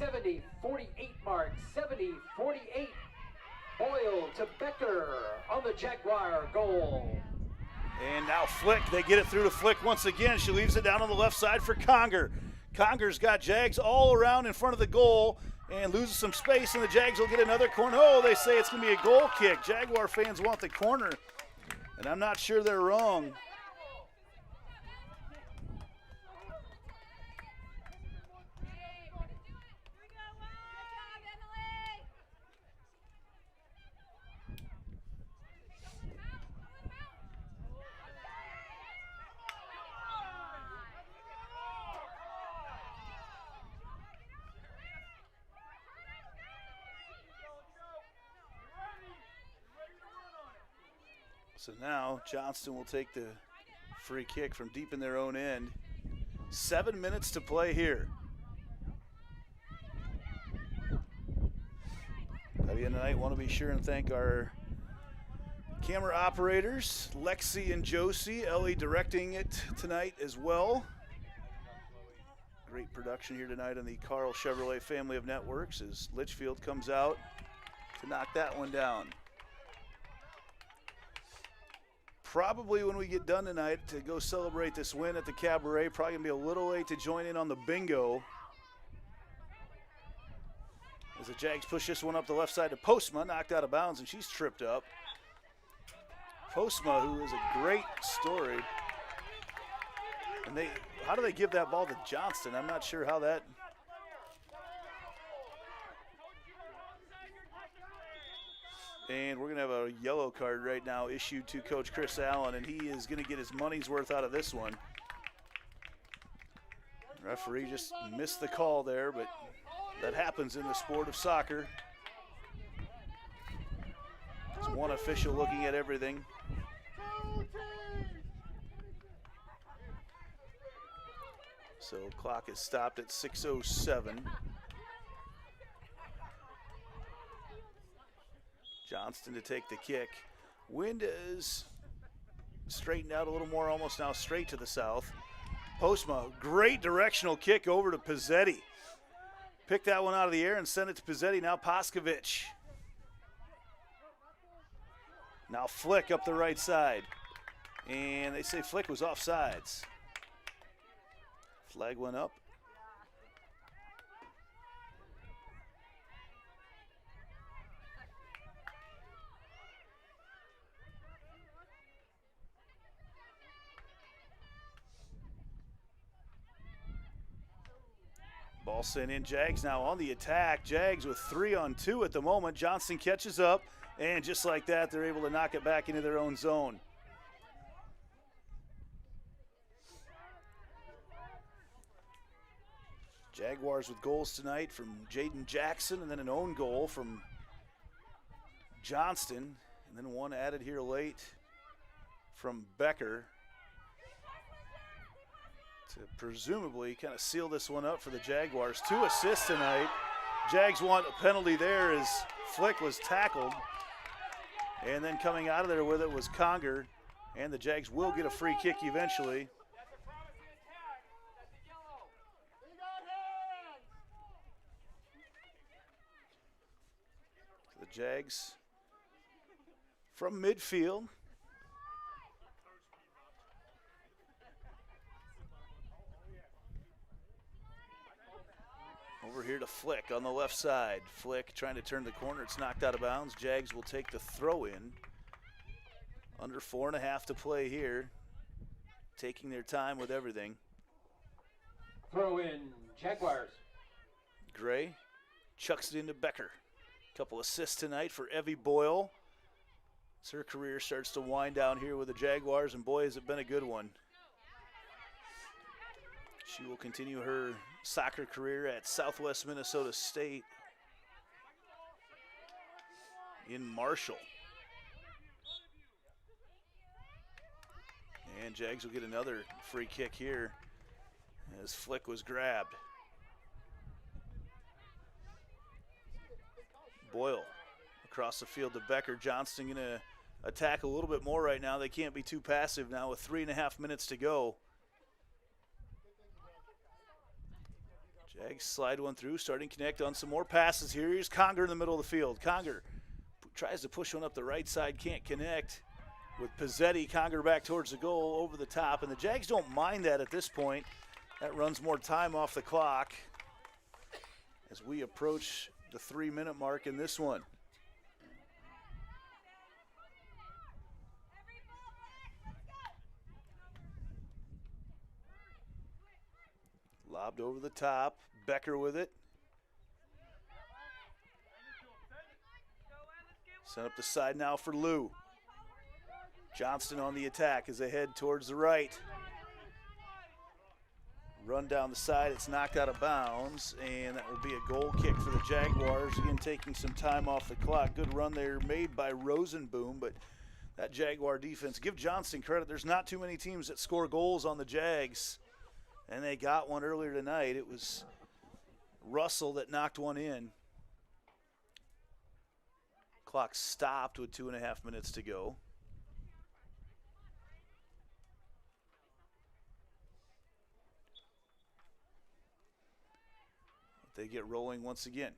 Speaker 9: 70-48 mark. 70-48. Boyle to Becker on the Jaguar goal.
Speaker 10: And now Flick, they get it through to Flick once again. She leaves it down on the left side for Conger. Conger's got Jags all around in front of the goal and loses some space, and the Jags will get another corner. Oh, they say it's going to be a goal kick. Jaguar fans want the corner, and I'm not sure they're wrong. So now Johnston will take the free kick from deep in their own end. 7 minutes to play here. By the end of the night, want to be sure and thank our camera operators, Lexi and Josie, Ellie directing it tonight as well. Great production here tonight on the Carl Chevrolet family of networks as Litchfield comes out to knock that one down. Probably when we get done tonight to go celebrate this win at the Cabaret, probably gonna be a little late to join in on the bingo. As the Jags push this one up the left side to Postma, knocked out of bounds, and she's tripped up. Postma, who is a great story. And how do they give that ball to Johnston? I'm not sure how that. And we're going to have a yellow card right now issued to Coach Chris Allen, and he is going to get his money's worth out of this one. Referee just missed the call there, but that happens in the sport of soccer. It's one official looking at everything. So clock is stopped at 6:07. Johnston to take the kick. Wind is straightened out a little more, almost now straight to the south. Postma, great directional kick over to Pizzetti. Picked that one out of the air and sent it to Pizzetti. Now Paskovich. Now Flick up the right side. And they say Flick was offsides. Flag went up. Ball sent in. Jags now on the attack. Jags with 3-on-2 at the moment. Johnston catches up, and just like that, they're able to knock it back into their own zone. Jaguars with goals tonight from Jaden Jackson, and then an own goal from Johnston, and then one added here late from Becker to presumably kind of seal this one up for the Jaguars. 2 assists tonight. Jags want a penalty there as Flick was tackled. And then coming out of there with it was Conger. And the Jags will get a free kick eventually. The Jags from midfield. Over here to Flick on the left side. Flick trying to turn the corner. It's knocked out of bounds. Jags will take the throw in. Under 4.5 to play here. Taking their time with everything.
Speaker 9: Throw in, Jaguars.
Speaker 10: Gray chucks it into Becker. Couple assists tonight for Evie Boyle. As her career starts to wind down here with the Jaguars, and boy, has it been a good one. She will continue her soccer career at Southwest Minnesota State in Marshall. And Jags will get another free kick here as Flick was grabbed. Boyle across the field to Becker. Johnston going to attack a little bit more right now. They can't be too passive now with 3.5 minutes to go. Jags slide one through, starting to connect on some more passes here. Here's Conger in the middle of the field. Conger tries to push one up the right side, can't connect. With Pizzetti, Conger back towards the goal, over the top. And the Jags don't mind that at this point. That runs more time off the clock as we approach the 3-minute mark in this one. Lobbed over the top. Becker with it. Sent up the side now for Lou. Johnston on the attack as they head towards the right. Run down the side, it's knocked out of bounds, and that will be a goal kick for the Jaguars. Again, taking some time off the clock. Good run there made by Rosenboom, but that Jaguar defense, give Johnston credit. There's not too many teams that score goals on the Jags, and they got one earlier tonight. It was Russell that knocked one in. Clock stopped with 2.5 minutes to go. They get rolling once again.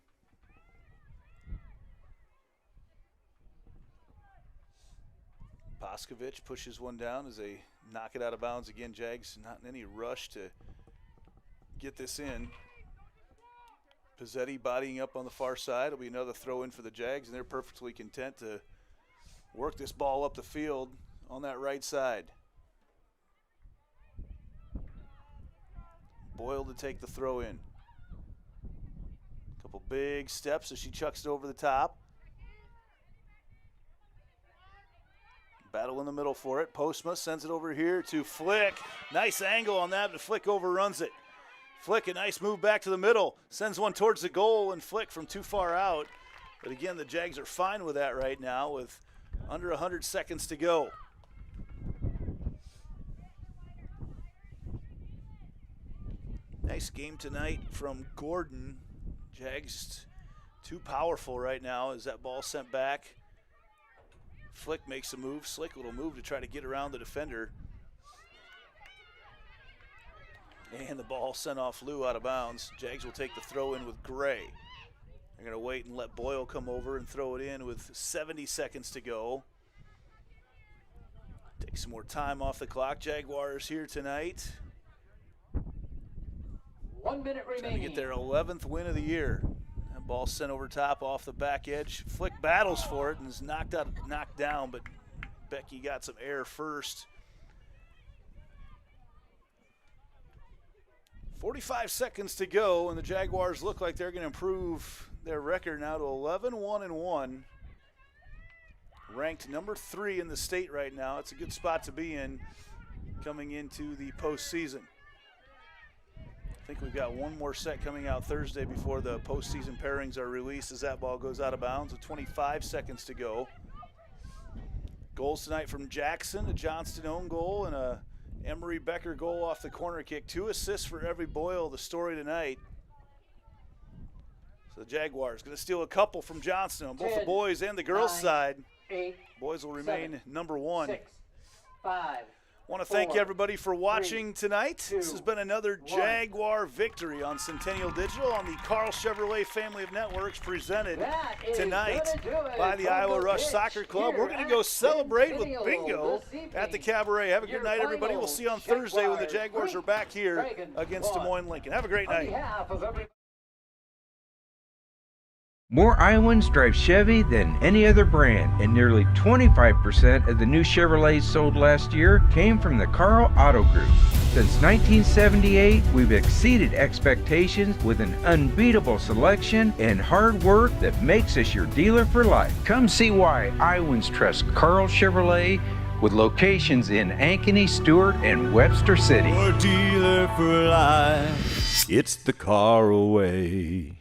Speaker 10: Poskovich pushes one down as they knock it out of bounds again. Jags not in any rush to get this in. Pizzetti bodying up on the far side. It'll be another throw in for the Jags, and they're perfectly content to work this ball up the field on that right side. Boyle to take the throw in. Couple big steps as she chucks it over the top. Battle in the middle for it. Postma sends it over here to Flick. Nice angle on that, but Flick overruns it. Flick, a nice move back to the middle. Sends one towards the goal, and Flick from too far out. But again, the Jags are fine with that right now with under 100 seconds to go. Nice game tonight from Gordon. Jags too powerful right now as that ball sent back. Flick makes a move. Slick little move to try to get around the defender. And the ball sent off Lou out of bounds. Jags will take the throw in with Gray. They're going to wait and let Boyle come over and throw it in with 70 seconds to go. Take some more time off the clock. Jaguars here tonight.
Speaker 9: 1 minute remaining.
Speaker 10: Trying to get their 11th win of the year. That ball sent over top off the back edge. Flick battles for it and is knocked down, but Becky got some air first. 45 seconds to go, and the Jaguars look like they're going to improve their record now to 11-1-1. Ranked number 3 in the state right now. It's a good spot to be in coming into the postseason. I think we've got one more set coming out Thursday before the postseason pairings are released as that ball goes out of bounds with 25 seconds to go. Goals tonight from Jackson, a Johnston own goal, and a Emery Becker goal off the corner kick. 2 assists for every Boyle, the story tonight. So the Jaguars going to steal a couple from Johnston on both the boys and the girls' side.
Speaker 9: 8,
Speaker 10: boys will remain
Speaker 9: 7,
Speaker 10: number 1.
Speaker 9: 6, 5.
Speaker 10: Want to thank everybody for watching tonight. This has been another
Speaker 9: 1.
Speaker 10: Jaguar victory on Centennial Digital on the Carl Chevrolet family of networks, presented tonight by the Iowa Rush Soccer Club. We're going to go celebrate with bingo at the Cabaret. Have a good night, everybody. We'll see you on Thursday when the Jaguars are back here against Des Moines Lincoln. Have a great night.
Speaker 1: More Iowans drive Chevy than any other brand, and nearly 25% of the new Chevrolets sold last year came from the Carl Auto Group. Since 1978, we've exceeded expectations with an unbeatable selection and hard work that makes us your dealer for life. Come see why Iowans trust Carl Chevrolet, with locations in Ankeny, Stewart, and Webster City.
Speaker 2: Your dealer for life. It's the Carl way.